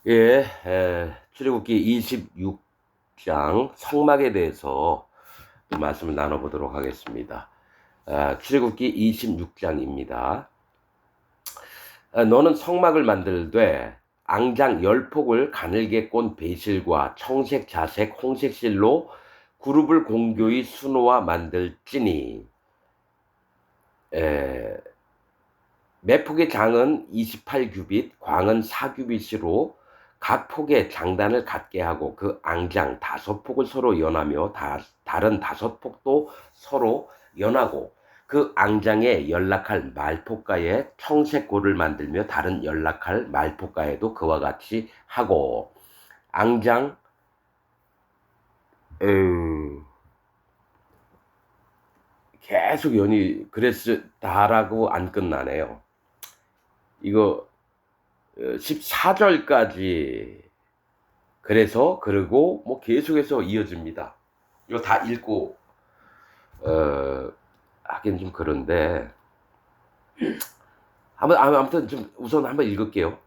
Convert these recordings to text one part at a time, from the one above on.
예, 출애굽기 26장 성막에 대해서 좀 말씀을 나눠보도록 하겠습니다. 출애굽기 26장입니다. 너는 성막을 만들되 앙장 10폭을 가늘게 꼰 배실과 청색, 자색, 홍색 실로 그룹을 공교히 수놓아 만들지니 매폭의 장은 28규빗, 광은 4규빗으로 각 폭에 장단을 갖게 하고 그 앙장 5폭을 서로 연하며 다른 5폭도 서로 연하고 그 앙장에 연락할 말폭가에 청색고를 만들며 다른 연락할 말폭가에도 그와 같이 하고 앙장 계속 연이 그랬다라고 안 끝나네요. 이거 14절까지 그리고 뭐 계속해서 이어집니다. 이거 다 읽고 하긴 좀 그런데 아무튼 좀 우선 한번 읽을게요.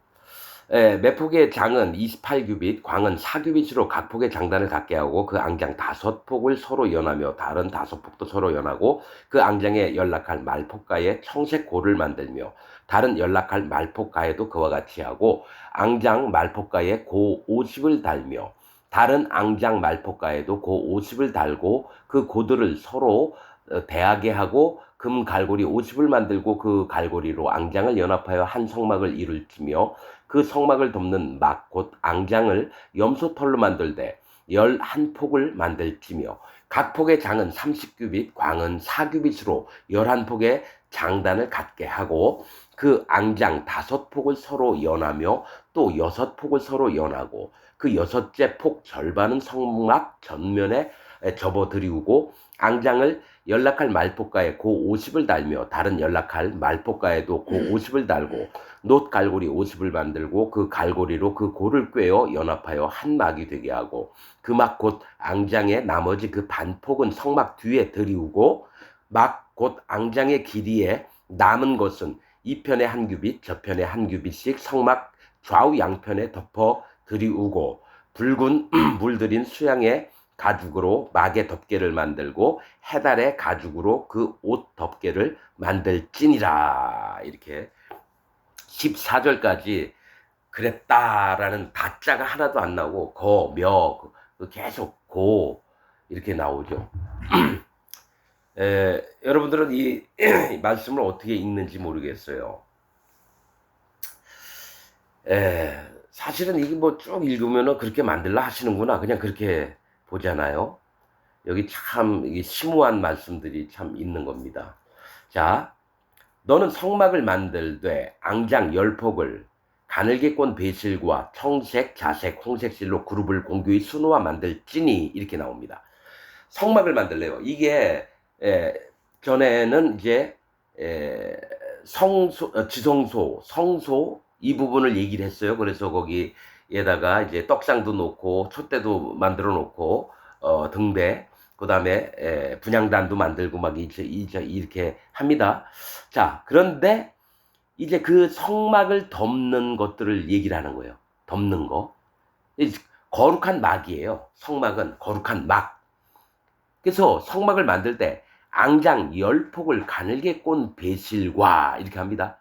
매폭의 장은 28규빗, 광은 4규빗으로 각 폭의 장단을 갖게 하고 그 앙장 5폭을 서로 연하며 다른 5폭도 서로 연하고 그 앙장에 연락할 말폭가에 청색 고를 만들며 다른 연락할 말폭가에도 그와 같이 하고 앙장 말폭가에 고 50을 달며 다른 앙장 말폭가에도 고 50을 달고 그 고들을 서로 대하게 하고 금 갈고리 50을 만들고 그 갈고리로 앙장을 연합하여 한 성막을 이룰지며 그 성막을 덮는 막 곧 앙장을 염소털로 만들되 11폭을 만들지며 각 폭의 장은 30규빗, 광은 4규빗으로 11폭의 장단을 갖게 하고 그 앙장 5폭을 서로 연하며 또 6폭을 서로 연하고 그 6째 폭 절반은 성막 전면에 접어들이우고 앙장을 연락할 말폭가에 고 50을 달며 다른 연락할 말폭가에도 고 50을 달고 놋 갈고리 50을 만들고 그 갈고리로 그 고를 꿰어 연합하여 한 막이 되게 하고 그 막 곧 앙장의 나머지 그 반폭은 성막 뒤에 들이우고 막 곧 앙장의 길이에 남은 것은 이편에 한 규빗 저편에 한 규빗씩 성막 좌우 양편에 덮어 들이우고 붉은 물들인 수양의 가죽으로 막의 덮개를 만들고 해달의 가죽으로 그 옷 덮개를 만들지니라. 이렇게 14절까지 그랬다라는 다자가 하나도 안 나오고 계속 고 이렇게 나오죠. 여러분들은 이 말씀을 어떻게 읽는지 모르겠어요. 사실은 이게 뭐 쭉 읽으면은 그렇게 만들라 하시는구나 그냥 그렇게 보잖아요. 여기 참 이게 심오한 말씀들이 참 있는 겁니다. 자, 너는 성막을 만들되 앙장 10폭을 가늘게 꼰 배실과 청색, 자색, 홍색 실로 그룹을 공교히 수놓아 만들지니 이렇게 나옵니다. 성막을 만들래요. 이게 전에는 이제 지성소, 성소 이 부분을 얘기를 했어요. 그래서 거기에다가 이제 떡상도 놓고 촛대도 만들어 놓고 등대 그다음에 분향단도 만들고 막 이렇게 합니다. 자, 그런데 이제 그 성막을 덮는 것들을 얘기를 하는 거예요. 덮는 거. 거룩한 막이에요. 성막은 거룩한 막. 그래서 성막을 만들 때 앙장 10폭을 가늘게 꼰 배실과 이렇게 합니다.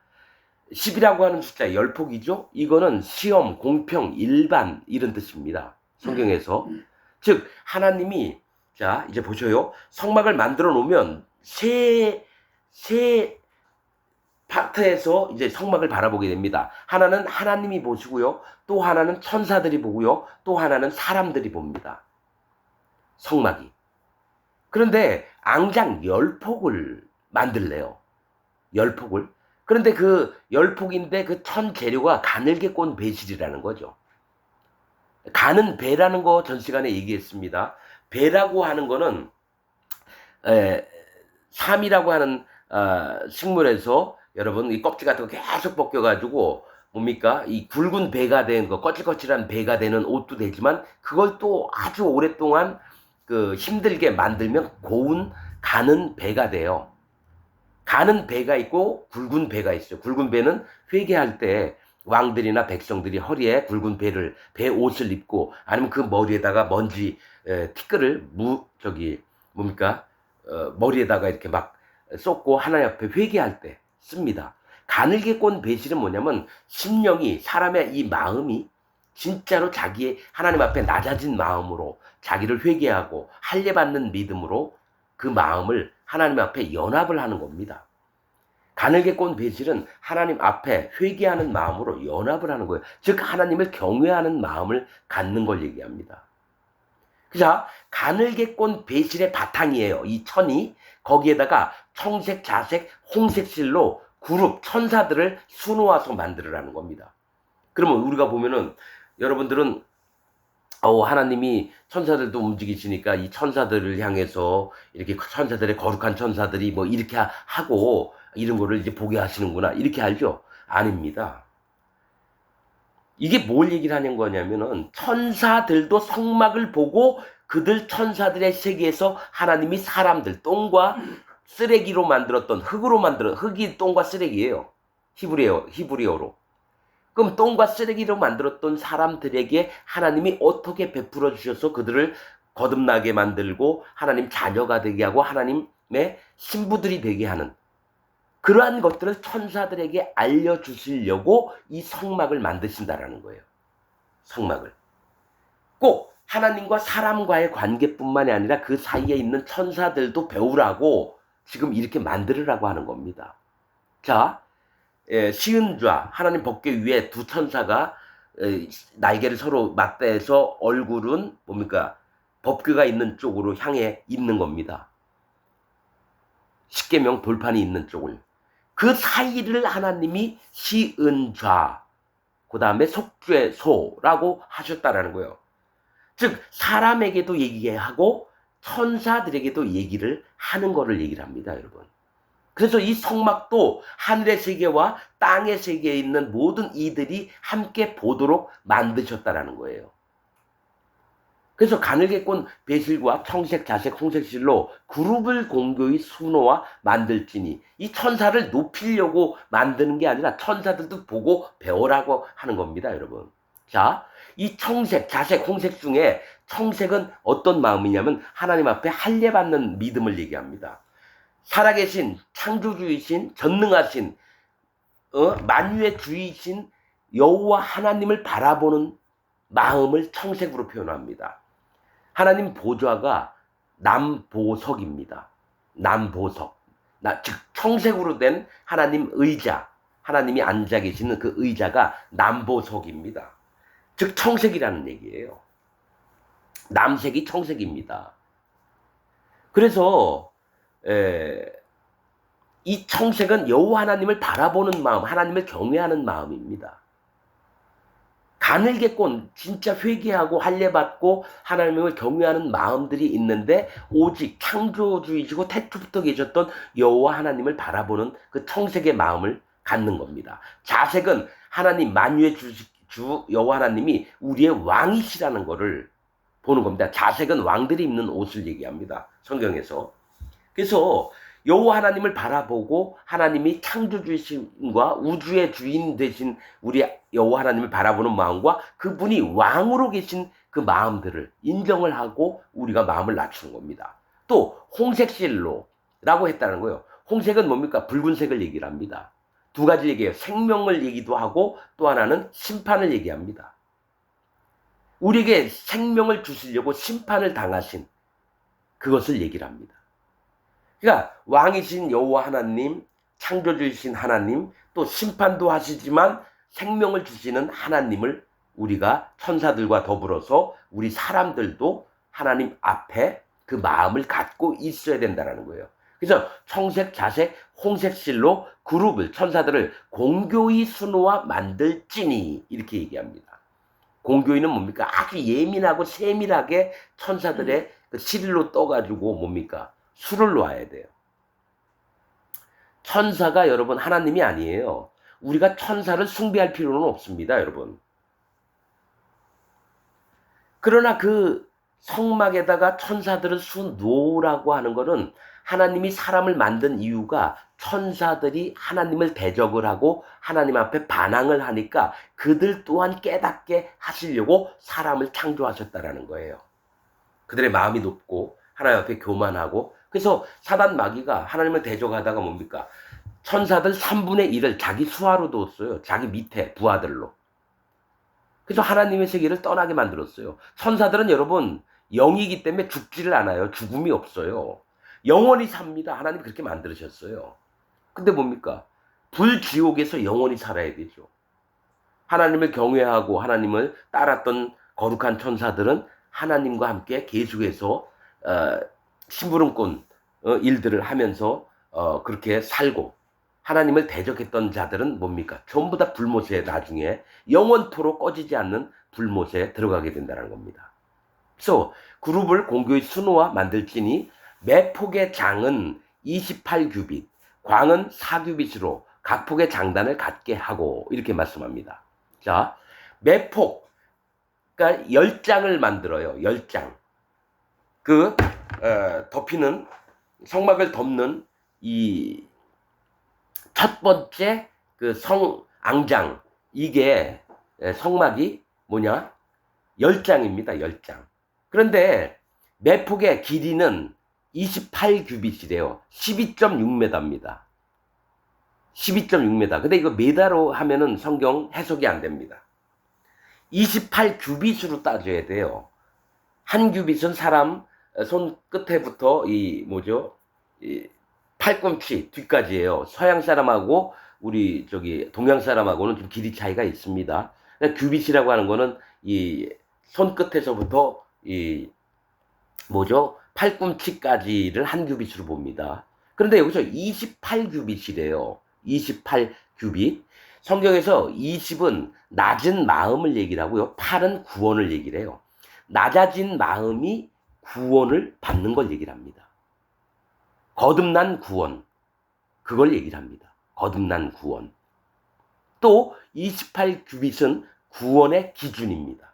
10이라고 하는 숫자 10폭이죠. 이거는 시험, 공평, 일반 이런 뜻입니다. 성경에서. 즉 하나님이 자 이제 보셔요. 성막을 만들어 놓으면 세 파트에서 이제 성막을 바라보게 됩니다. 하나는 하나님이 보시고요. 또 하나는 천사들이 보고요. 또 하나는 사람들이 봅니다. 성막이. 그런데 앙장 10폭을 만들래요. 10폭을. 그런데 그 10폭인데 그 천 재료가 가늘게 꼰 배실이라는 거죠. 가는 배라는 거 전 시간에 얘기했습니다. 배라고 하는 거는 삼이라고 하는 식물에서 여러분 이 껍질 같은 거 계속 벗겨가지고 뭡니까 이 굵은 배가 된 거 거칠거칠한 배가 되는 옷도 되지만 그걸 또 아주 오랫동안 그 힘들게 만들면 고운 가는 배가 돼요. 가는 배가 있고 굵은 배가 있어요. 굵은 배는 회개할 때 왕들이나 백성들이 허리에 굵은 배 옷을 입고 아니면 그 머리에다가 먼지 티끌을 머리에다가 이렇게 막 쏟고 하나님 앞에 회개할 때 씁니다. 가늘게 꼰 배실은 뭐냐면 심령이 사람의 이 마음이 진짜로 자기의 하나님 앞에 낮아진 마음으로 자기를 회개하고 할례받는 믿음으로 그 마음을 하나님 앞에 연합을 하는 겁니다. 가늘게 꼰 배실은 하나님 앞에 회개하는 마음으로 연합을 하는 거예요. 즉 하나님을 경외하는 마음을 갖는 걸 얘기합니다. 자, 가늘게 꼰 배실의 바탕이에요. 이 천이. 거기에다가 청색, 자색, 홍색 실로 그룹 천사들을 수놓아서 만들으라는 겁니다. 그러면 우리가 보면은 여러분들은 하나님이 천사들도 움직이시니까 이 천사들을 향해서 이렇게 천사들의 거룩한 천사들이 뭐 이렇게 하고 이런 거를 이제 보게 하시는구나 이렇게 알죠? 아닙니다. 이게 뭘 얘기를 하는 거냐면은 천사들도 성막을 보고 그들 천사들의 세계에서 하나님이 사람들 똥과 쓰레기로 만들었던 흙이 똥과 쓰레기예요. 히브리어로. 그럼 똥과 쓰레기로 만들었던 사람들에게 하나님이 어떻게 베풀어 주셔서 그들을 거듭나게 만들고 하나님 자녀가 되게 하고 하나님의 신부들이 되게 하는 그러한 것들을 천사들에게 알려주시려고 이 성막을 만드신다라는 거예요. 성막을. 꼭 하나님과 사람과의 관계뿐만이 아니라 그 사이에 있는 천사들도 배우라고 지금 이렇게 만들으라고 하는 겁니다. 자, 시은좌 하나님 법궤 위에 두 천사가 날개를 서로 맞대서 얼굴은 뭡니까? 법궤가 있는 쪽으로 향해 있는 겁니다. 십계명 돌판이 있는 쪽을. 그 사이를 하나님이 시은좌 그 다음에 속죄소라고 하셨다라는 거예요. 즉 사람에게도 얘기하고 천사들에게도 얘기를 하는 거를 얘기를 합니다, 여러분. 그래서 이 성막도 하늘의 세계와 땅의 세계에 있는 모든 이들이 함께 보도록 만드셨다라는 거예요. 그래서 가늘게 꼰 배실과 청색, 자색, 홍색 실로 그룹을 공교히 수놓아 만들지니 이 천사를 높이려고 만드는 게 아니라 천사들도 보고 배우라고 하는 겁니다, 여러분. 자, 이 청색, 자색, 홍색 중에 청색은 어떤 마음이냐면 하나님 앞에 할례받는 믿음을 얘기합니다. 살아계신 창조주이신 전능하신 만유의 주이신 여호와 하나님을 바라보는 마음을 청색으로 표현합니다. 하나님 보좌가 남보석입니다. 남보석. 즉 청색으로 된 하나님 의자, 하나님이 앉아 계시는 그 의자가 남보석입니다. 즉 청색이라는 얘기예요. 남색이 청색입니다. 그래서 이 청색은 여호와 하나님을 바라보는 마음, 하나님을 경외하는 마음입니다. 가늘게 꼰 진짜 회개하고 할례받고 하나님을 경외하는 마음들이 있는데 오직 창조주이시고 태초부터 계셨던 여호와 하나님을 바라보는 그 청색의 마음을 갖는 겁니다. 자색은 하나님 만유의 주 여호와 하나님이 우리의 왕이시라는 것을 보는 겁니다. 자색은 왕들이 입는 옷을 얘기합니다, 성경에서. 그래서 여호와 하나님을 바라보고 하나님이 창조주이신과 우주의 주인 되신 우리 여호와 하나님을 바라보는 마음과 그분이 왕으로 계신 그 마음들을 인정을 하고 우리가 마음을 낮추는 겁니다. 또 홍색실로라고 했다는 거예요. 홍색은 뭡니까? 붉은색을 얘기를 합니다. 두 가지 얘기해요. 생명을 얘기도 하고 또 하나는 심판을 얘기합니다. 우리에게 생명을 주시려고 심판을 당하신 그것을 얘기를 합니다. 그러니까 왕이신 여호와 하나님, 창조주이신 하나님, 또 심판도 하시지만 생명을 주시는 하나님을 우리가 천사들과 더불어서 우리 사람들도 하나님 앞에 그 마음을 갖고 있어야 된다는 거예요. 그래서 청색, 자색, 홍색 실로 그룹을, 천사들을 공교히 수놓아 만들지니 이렇게 얘기합니다. 공교히는 뭡니까? 아주 예민하고 세밀하게 천사들의 그 실로 떠가지고 뭡니까? 수를 놓아야 돼요. 천사가 여러분 하나님이 아니에요. 우리가 천사를 숭배할 필요는 없습니다, 여러분. 그러나 그 성막에다가 천사들을 수놓으라고 하는 것은 하나님이 사람을 만든 이유가 천사들이 하나님을 대적을 하고 하나님 앞에 반항을 하니까 그들 또한 깨닫게 하시려고 사람을 창조하셨다라는 거예요. 그들의 마음이 높고 하나님 앞에 교만하고, 그래서 사단 마귀가 하나님을 대적하다가 뭡니까? 천사들 3분의 1을 자기 수하로 뒀어요. 자기 밑에 부하들로. 그래서 하나님의 세계를 떠나게 만들었어요. 천사들은 여러분 영이기 때문에 죽지를 않아요. 죽음이 없어요. 영원히 삽니다. 하나님 그렇게 만드셨어요. 근데 뭡니까? 불지옥에서 영원히 살아야 되죠. 하나님을 경외하고 하나님을 따랐던 거룩한 천사들은 하나님과 함께 계속해서 심부름꾼 일들을 하면서 그렇게 살고, 하나님을 대적했던 자들은 뭡니까? 전부 다 불못에 나중에 영원토록 꺼지지 않는 불못에 들어가게 된다는 겁니다. 그래서 그룹을 공교의 수노와 만들지니 매폭의 장은 28규빗, 광은 4규빗으로 각 폭의 장단을 갖게 하고, 이렇게 말씀합니다. 자, 매폭, 그러니까 10장을 만들어요. 10장. 덮이는, 성막을 덮는 이 첫 번째 앙장, 이게 성막이 뭐냐? 10장입니다. 10장. 그런데 매폭의 길이는 28규빗이래요. 12.6m입니다. 12.6m. 근데 이거 메다로 하면은 성경 해석이 안 됩니다. 28규빗으로 따져야 돼요. 한 규빗은 사람 손 끝에부터 이 팔꿈치 뒤까지예요. 서양 사람하고 우리 동양 사람하고는 좀 길이 차이가 있습니다. 규빗이라고 하는 거는 이 손끝에서부터 팔꿈치까지를 한 규빗으로 봅니다. 그런데 여기서 28규빗이래요. 28규빗. 성경에서 20은 낮은 마음을 얘기를 하고요. 8은 구원을 얘기를 해요. 낮아진 마음이 구원을 받는 걸 얘기를 합니다. 거듭난 구원, 그걸 얘기를 합니다. 거듭난 구원. 또 28규빗은 구원의 기준입니다.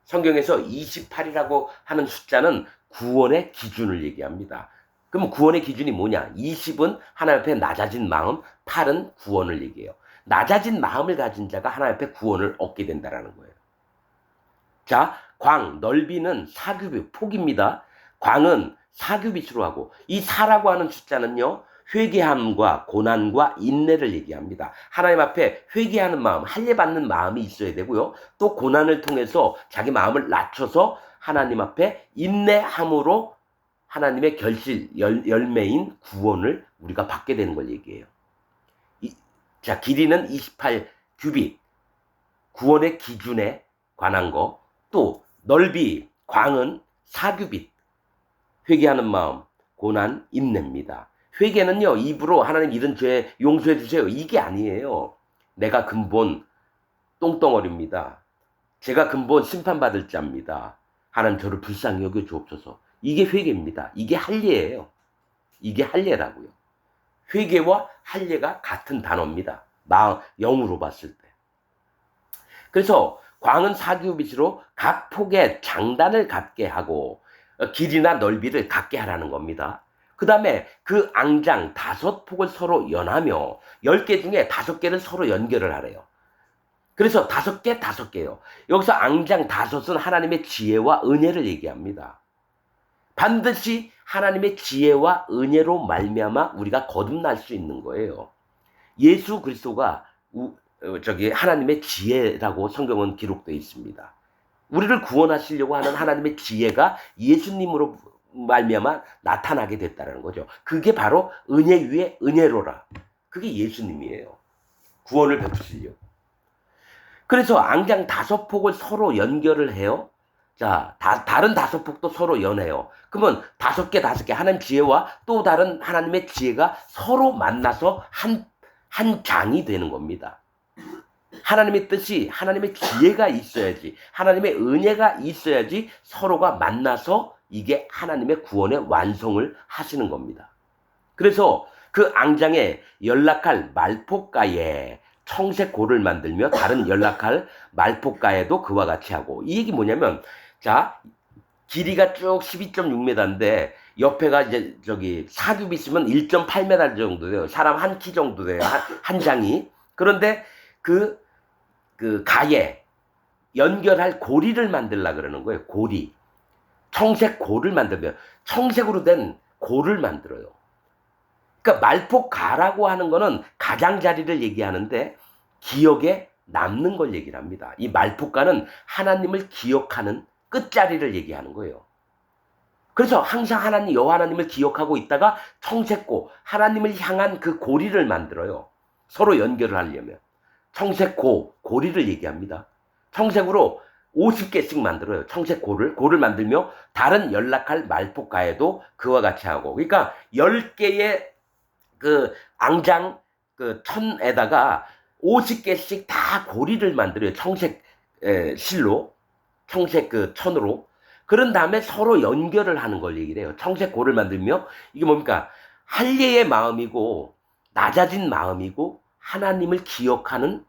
성경에서 28이라고 하는 숫자는 구원의 기준을 얘기합니다. 그럼 구원의 기준이 뭐냐? 20은 하나님 앞에 낮아진 마음, 8은 구원을 얘기해요. 낮아진 마음을 가진 자가 하나님 앞에 구원을 얻게 된다는 거예요. 자, 광, 넓이는 4규빗, 폭입니다. 광은 4규빗으로 하고, 이 4라고 하는 숫자는요, 회개함과 고난과 인내를 얘기합니다. 하나님 앞에 회개하는 마음, 할례받는 마음이 있어야 되고요. 또 고난을 통해서 자기 마음을 낮춰서 하나님 앞에 인내함으로 하나님의 열매인 구원을 우리가 받게 되는 걸 얘기해요. 자, 길이는 28규빗, 구원의 기준에 관한 거. 또 넓이, 광은 4규빗, 회개하는 마음, 고난, 인내입니다. 회개는요, 입으로 하나님 이런 죄 용서해 주세요, 이게 아니에요. 내가 근본 똥덩어리입니다. 제가 근본 심판받을 자입니다. 하나님 저를 불쌍히 여겨 주옵소서. 이게 회개입니다. 이게 할례예요. 이게 할례라고요. 회개와 할례가 같은 단어입니다. 영으로 봤을 때. 그래서 광은 4규빗으로 각 폭의 장단을 갖게 하고 길이나 넓이를 갖게 하라는 겁니다. 그 다음에 그 앙장 5폭을 서로 연하며 10개 중에 5개를 서로 연결을 하래요. 그래서 5개, 5개요. 여기서 앙장 5은 하나님의 지혜와 은혜를 얘기합니다. 반드시 하나님의 지혜와 은혜로 말미암아 우리가 거듭날 수 있는 거예요. 예수 그리스도가 하나님의 지혜라고 성경은 기록되어 있습니다. 우리를 구원하시려고 하는 하나님의 지혜가 예수님으로 말미암아 나타나게 됐다는 거죠. 그게 바로 은혜 위에 은혜로라. 그게 예수님이에요. 구원을 베푸시려고. 그래서 앙장 5폭을 서로 연결을 해요. 자, 다른 5폭도 서로 연해요. 그러면 5개, 5개 하나님 지혜와 또 다른 하나님의 지혜가 서로 만나서 한 장이 되는 겁니다. 하나님의 뜻이, 하나님의 지혜가 있어야지, 하나님의 은혜가 있어야지 서로가 만나서 이게 하나님의 구원의 완성을 하시는 겁니다. 그래서 그 앙장에 연락할 말폭가에 청색 고를 만들며 다른 연락할 말폭가에도 그와 같이 하고, 이 얘기 뭐냐면, 자, 길이가 쭉 12.6m인데 옆에가 이제 저기 사규빗이면 1.8m 정도 돼요. 사람 한 키 정도 돼요. 한 장이. 그런데 그 가에 연결할 고리를 만들라 그러는 거예요. 고리. 청색 고를 만들면 청색으로 된 고를 만들어요. 그러니까 말폭가라고 하는 거는 가장자리를 얘기하는데 기억에 남는 걸 얘기를 합니다. 이 말폭가는 하나님을 기억하는 끝자리를 얘기하는 거예요. 그래서 항상 하나님, 여호와 하나님을 기억하고 있다가 청색고, 하나님을 향한 그 고리를 만들어요. 서로 연결을 하려면. 청색고, 고리를 얘기합니다. 청색으로 50개씩 만들어요. 청색고를 만들며 다른 연락할 말폭가에도 그와 같이 하고. 그러니까 10개의 그 앙장 그 천에다가 50개씩 다 고리를 만들어요. 청색 실로, 청색 그 천으로. 그런 다음에 서로 연결을 하는 걸 얘기를 해요. 청색 고를 만들며 이게 뭡니까? 할례의 마음이고 낮아진 마음이고 하나님을 기억하는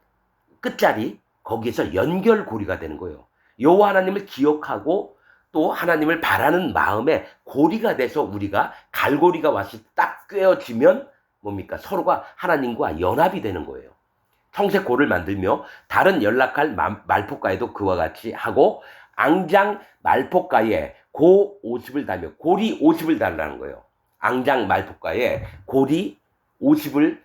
끝자리, 거기에서 연결고리가 되는 거예요. 여호와 하나님을 기억하고 또 하나님을 바라는 마음에 고리가 돼서 우리가 갈고리가 왔을 때 딱 꿰어지면 뭡니까? 서로가 하나님과 연합이 되는 거예요. 청색고를 만들며 다른 연락할 말폭가에도 그와 같이 하고 앙장 말폭가에 고 50을 달며 고리 50을 달라는 거예요. 앙장 말폭가에 고리 50을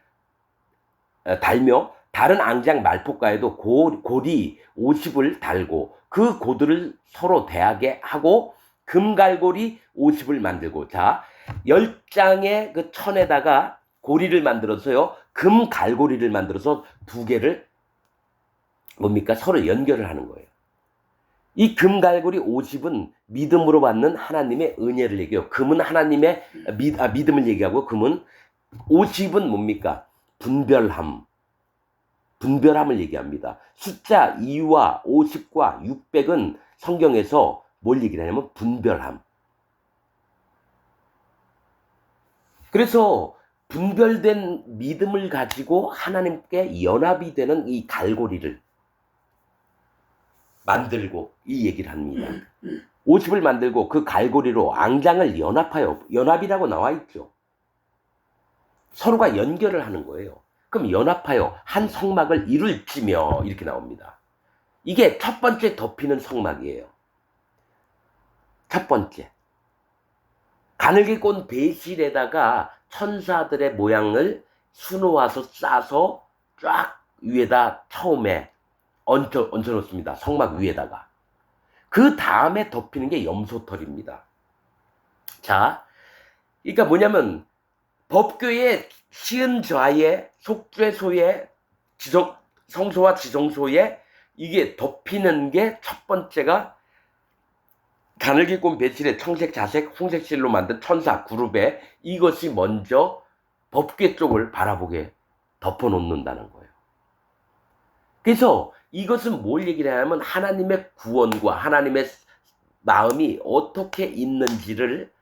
달며 다른 앙장 말폭가에도 고리 50을 달고 그 고들을 서로 대하게 하고 금갈고리 50을 만들고, 자 10장의 그 천에다가 고리를 만들어서요, 금갈고리를 만들어서 두 개를 뭡니까? 서로 연결을 하는 거예요. 이 금갈고리 50은 믿음으로 받는 하나님의 은혜를 얘기해요. 금은 하나님의 믿음을 얘기하고, 금은 50은 뭡니까? 분별함을 얘기합니다. 숫자 2와 50과 600은 성경에서 뭘 얘기를 하냐면 분별함. 그래서 분별된 믿음을 가지고 하나님께 연합이 되는 이 갈고리를 만들고 이 얘기를 합니다. 50을 만들고 그 갈고리로 앙장을 연합하여, 연합이라고 나와 있죠. 서로가 연결을 하는 거예요. 그럼 연합하여 한 성막을 이룰지며 이렇게 나옵니다. 이게 첫 번째 덮이는 성막이에요. 첫 번째. 가늘게 꼰 배실에다가 천사들의 모양을 수놓아서 싸서 쫙 위에다 처음에 얹어놓습니다. 성막 위에다가. 그 다음에 덮이는 게 염소털입니다. 자, 그러니까 뭐냐면 법궤의 시은좌에 속죄소에 성소와 지성소에 이게 덮이는 게 첫 번째가 가늘게 꼰 배실에 청색, 자색, 홍색 실로 만든 천사 그룹에 이것이 먼저 법궤 쪽을 바라보게 덮어놓는다는 거예요. 그래서 이것은 뭘 얘기를 하냐면 하나님의 구원과 하나님의 마음이 어떻게 있는지를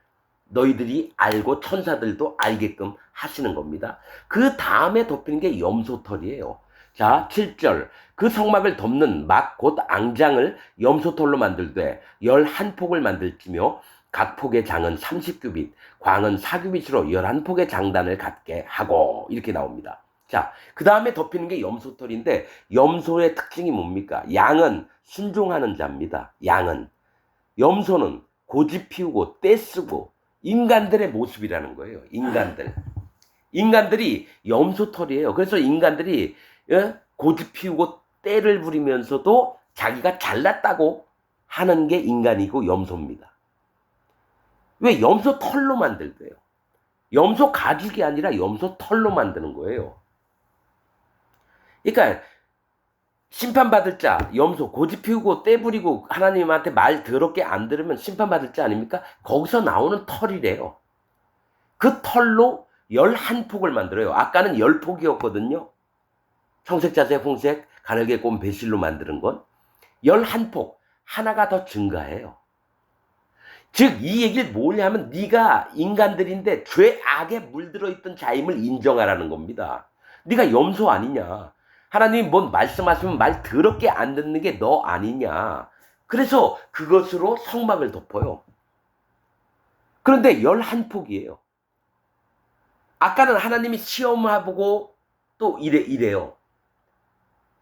너희들이 알고 천사들도 알게끔 하시는 겁니다. 그 다음에 덮이는 게 염소털이에요. 자, 7절. 그 성막을 덮는 막 곧 앙장을 염소털로 만들되 11폭을 만들지며 각 폭의 장은 30규빗, 광은 4규빗으로 11폭의 장단을 갖게 하고 이렇게 나옵니다. 자, 그 다음에 덮이는 게 염소털인데 염소의 특징이 뭡니까? 양은 순종하는 자입니다. 양은. 염소는 고집 피우고 떼쓰고 인간들의 모습이라는 거예요. 인간들이 염소털이에요. 그래서 인간들이 고집 피우고 떼를 부리면서도 자기가 잘났다고 하는 게 인간이고 염소입니다. 왜? 염소 털로 만들대요. 염소 가죽이 아니라 염소 털로 만드는 거예요. 그러니까 심판받을 자, 염소, 고집 피우고 떼 부리고 하나님한테 말 더럽게 안 들으면 심판받을 자 아닙니까? 거기서 나오는 털이래요. 그 털로 11폭을 만들어요. 아까는 10폭이었거든요. 청색, 자색, 홍색, 가늘게 꼰 배실로 만드는 건 11폭, 하나가 더 증가해요. 즉 이 얘기를 뭐냐면 네가 인간들인데 죄악에 물들어 있던 자임을 인정하라는 겁니다. 네가 염소 아니냐. 하나님이 뭔 말씀하시면 말 더럽게 안 듣는 게 너 아니냐. 그래서 그것으로 성막을 덮어요. 그런데 11폭이에요. 아까는 하나님이 시험해보고 또 이래요.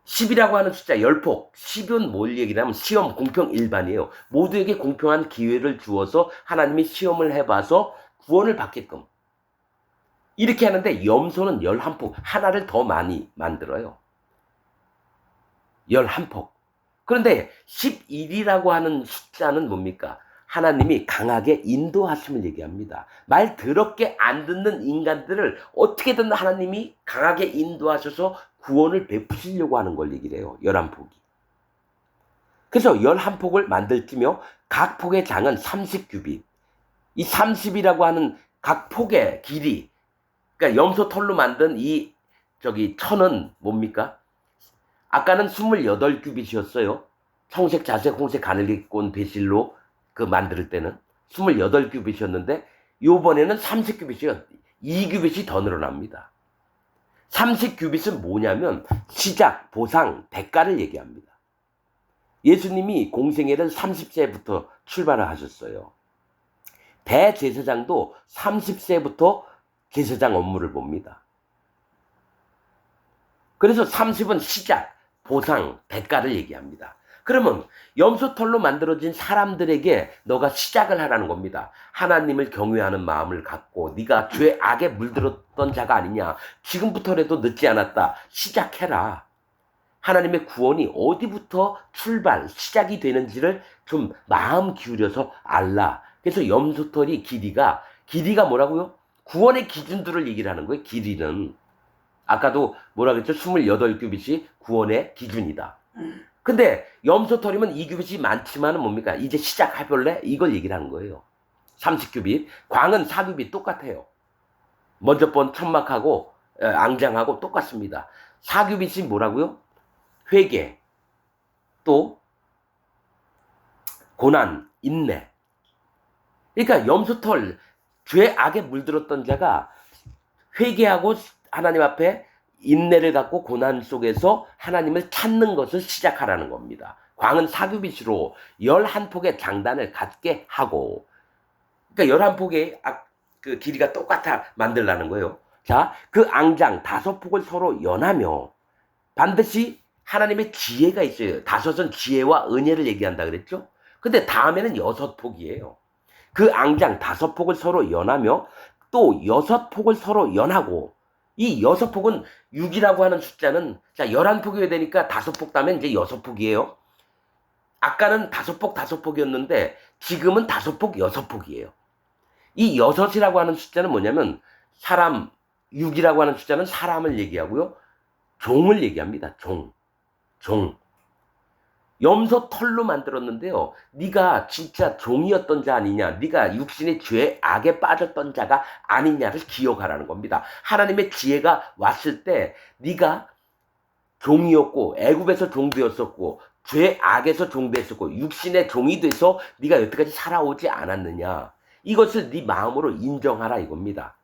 10이라고 하는 숫자 10폭. 10은 뭘 얘기냐면 시험, 공평, 일반이에요. 모두에게 공평한 기회를 주어서 하나님이 시험을 해봐서 구원을 받게끔. 이렇게 하는데 염소는 11폭. 하나를 더 많이 만들어요. 11폭. 그런데 11이라고 하는 숫자는 뭡니까? 하나님이 강하게 인도하심을 얘기합니다. 말 더럽게 안 듣는 인간들을 어떻게든 하나님이 강하게 인도하셔서 구원을 베푸시려고 하는 걸 얘기를 해요. 11폭이. 그래서 11폭을 만들지며 각 폭의 장은 30규빗. 이 30이라고 하는 각 폭의 길이, 그러니까 염소 털로 만든 이 천은 뭡니까? 아까는 28규빗이었어요. 청색, 자색, 홍색, 가늘기꼰, 배실로 만들 때는 28규빗이었는데 요번에는 30규빗이요. 2규빗이 더 늘어납니다. 30규빗은 뭐냐면 시작, 보상, 대가를 얘기합니다. 예수님이 공생애를 30세부터 출발을 하셨어요. 대제사장도 30세부터 제사장 업무를 봅니다. 그래서 30은 시작, 보상, 대가를 얘기합니다. 그러면 염소털로 만들어진 사람들에게 너가 시작을 하라는 겁니다. 하나님을 경외하는 마음을 갖고 네가 죄 악에 물들었던 자가 아니냐. 지금부터라도 늦지 않았다. 시작해라. 하나님의 구원이 어디부터 출발, 시작이 되는지를 좀 마음 기울여서 알라. 그래서 염소털이 길이가 뭐라고요? 구원의 기준들을 얘기를 하는 거예요. 길이는. 아까도 뭐라 그랬죠? 28규빗이 구원의 기준이다. 근데 염소털이면 2규빗이 많지만은 뭡니까? 이제 시작해볼래? 이걸 얘기를 하는 거예요. 30규빗. 광은 4규빗 똑같아요. 먼저 본 천막하고 앙장하고 똑같습니다. 4규빗이 뭐라고요? 회개, 또 고난, 인내. 그러니까 염소털, 죄 악에 물들었던 자가 회개하고 하나님 앞에 인내를 갖고 고난 속에서 하나님을 찾는 것을 시작하라는 겁니다. 광은 4규빗으로 11폭의 장단을 갖게 하고, 그러니까 11폭의 그 길이가 똑같아 만들라는 거예요. 자, 그 앙장 5폭을 서로 연하며 반드시 하나님의 지혜가 있어요. 5은 지혜와 은혜를 얘기한다 그랬죠? 근데 다음에는 6폭이에요. 그 앙장 5폭을 서로 연하며 또 6폭을 서로 연하고, 이 6폭은 6이라고 하는 숫자는, 자, 11폭이어야 되니까 5폭 따면 이제 6폭이에요. 아까는 5폭 5폭이었는데 지금은 5폭 6폭이에요. 이 6이라고 하는 숫자는 뭐냐면 6이라고 하는 숫자는 사람을 얘기하고요. 종을 얘기합니다. 종. 염소 털로 만들었는데요. 네가 진짜 종이었던 자 아니냐, 네가 육신의 죄 악에 빠졌던 자가 아니냐를 기억하라는 겁니다. 하나님의 지혜가 왔을 때 네가 종이었고 애굽에서 종되었었고 죄 악에서 종되었었고 육신의 종이 돼서 네가 여태까지 살아오지 않았느냐, 이것을 네 마음으로 인정하라 이겁니다.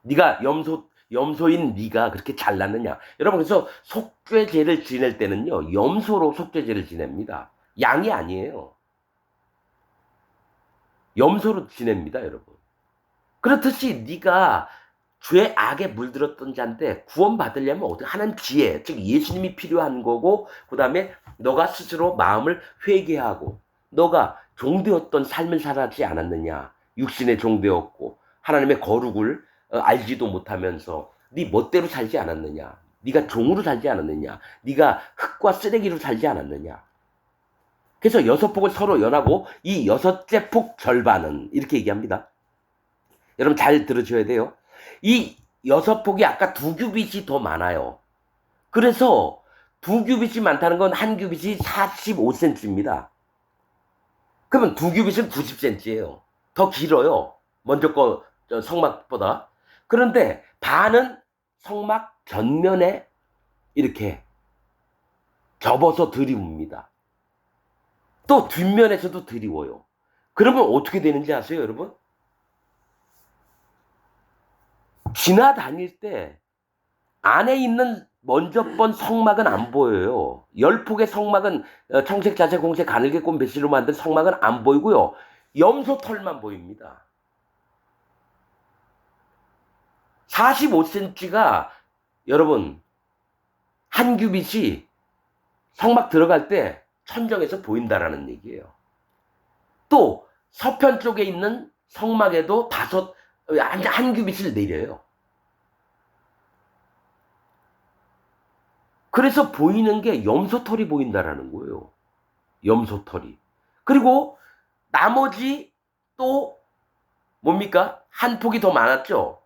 네가 염소인 네가 그렇게 잘났느냐. 여러분, 그래서 속죄제를 지낼 때는요, 염소로 속죄제를 지냅니다. 양이 아니에요. 염소로 지냅니다, 여러분. 그렇듯이 네가 죄 악에 물들었던 자인데 구원받으려면 어떻게, 하나님 지혜, 즉 예수님이 필요한 거고, 그 다음에 너가 스스로 마음을 회개하고 너가 종되었던 삶을 살았지 않았느냐. 육신의 종되었고 하나님의 거룩을 알지도 못하면서 네 멋대로 살지 않았느냐. 네가 종으로 살지 않았느냐. 네가 흙과 쓰레기로 살지 않았느냐. 그래서 6폭을 서로 연하고 이 6째 폭 절반은 이렇게 얘기합니다. 여러분 잘 들으셔야 돼요. 이 6폭이 아까 2규빗이 더 많아요. 그래서 2규빗이 많다는 건 한 규빗이 45cm입니다. 그러면 2규빗은 90cm예요. 더 길어요. 먼저 거 성막보다. 그런데 반은 성막 전면에 이렇게 접어서 들이웁니다. 또 뒷면에서도 들이워요. 그러면 어떻게 되는지 아세요, 여러분? 지나다닐 때 안에 있는 먼저 번 성막은 안 보여요. 10폭의 성막은 청색, 자색, 공색, 가늘게 꼰 배실로 만든 성막은 안 보이고요. 염소털만 보입니다. 45cm가 여러분 한 규빗이 성막 들어갈 때 천정에서 보인다라는 얘기예요. 또 서편 쪽에 있는 성막에도 한 규빗을 내려요. 그래서 보이는 게 염소털이 보인다라는 거예요. 염소털이. 그리고 나머지 또 뭡니까? 한 폭이 더 많았죠.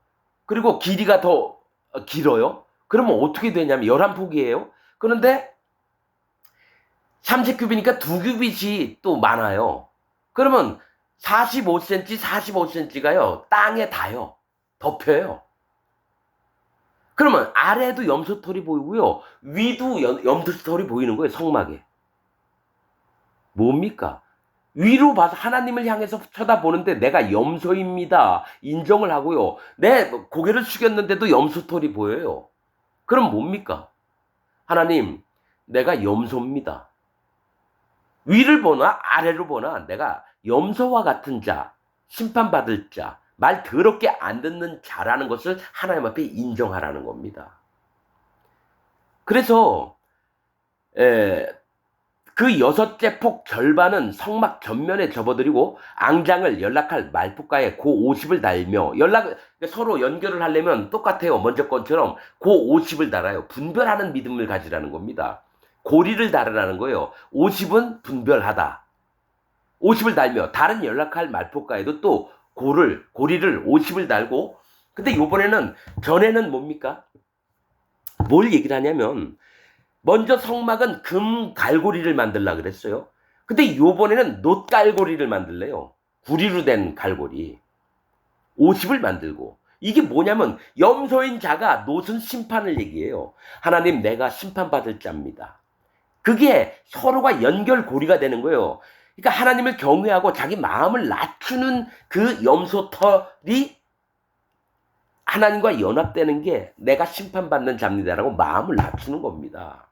그리고 길이가 더 길어요. 그러면 어떻게 되냐면 11폭이에요. 그런데 30규빗이니까 2규빗이 또 많아요. 그러면 45cm, 45cm가요. 땅에 닿아요. 덮여요. 그러면 아래도 염소털이 보이고요. 위도 염소털이 보이는 거예요. 성막에. 뭡니까? 위로 봐서 하나님을 향해서 쳐다보는데 내가 염소입니다. 인정을 하고요. 내 고개를 숙였는데도 염소털이 보여요. 그럼 뭡니까? 하나님, 내가 염소입니다. 위를 보나 아래로 보나 내가 염소와 같은 자, 심판받을 자, 말 더럽게 안 듣는 자라는 것을 하나님 앞에 인정하라는 겁니다. 그래서 그 6째 폭 절반은 성막 전면에 접어드리고 앙장을 연락할 말뚝가에 고 50을 달며 서로 연결을 하려면 똑같아요. 먼저 것처럼 고 50을 달아요. 분별하는 믿음을 가지라는 겁니다. 고리를 달으라는 거예요. 50은 분별하다. 50을 달며 다른 연락할 말폭가에도 또 고리를 50을 달고, 근데 요번에는 전에는 뭡니까? 뭘 얘기를 하냐면 먼저 성막은 금 갈고리를 만들라 그랬어요. 근데 요번에는 놋 갈고리를 만들래요. 구리로 된 갈고리 50을 만들고, 이게 뭐냐면 염소인 자가 놋은 심판을 얘기해요. 하나님, 내가 심판받을 자입니다. 그게 서로가 연결고리가 되는 거예요. 그러니까 하나님을 경외하고 자기 마음을 낮추는 그 염소털이 하나님과 연합되는 게 내가 심판받는 자입니다라고 마음을 낮추는 겁니다.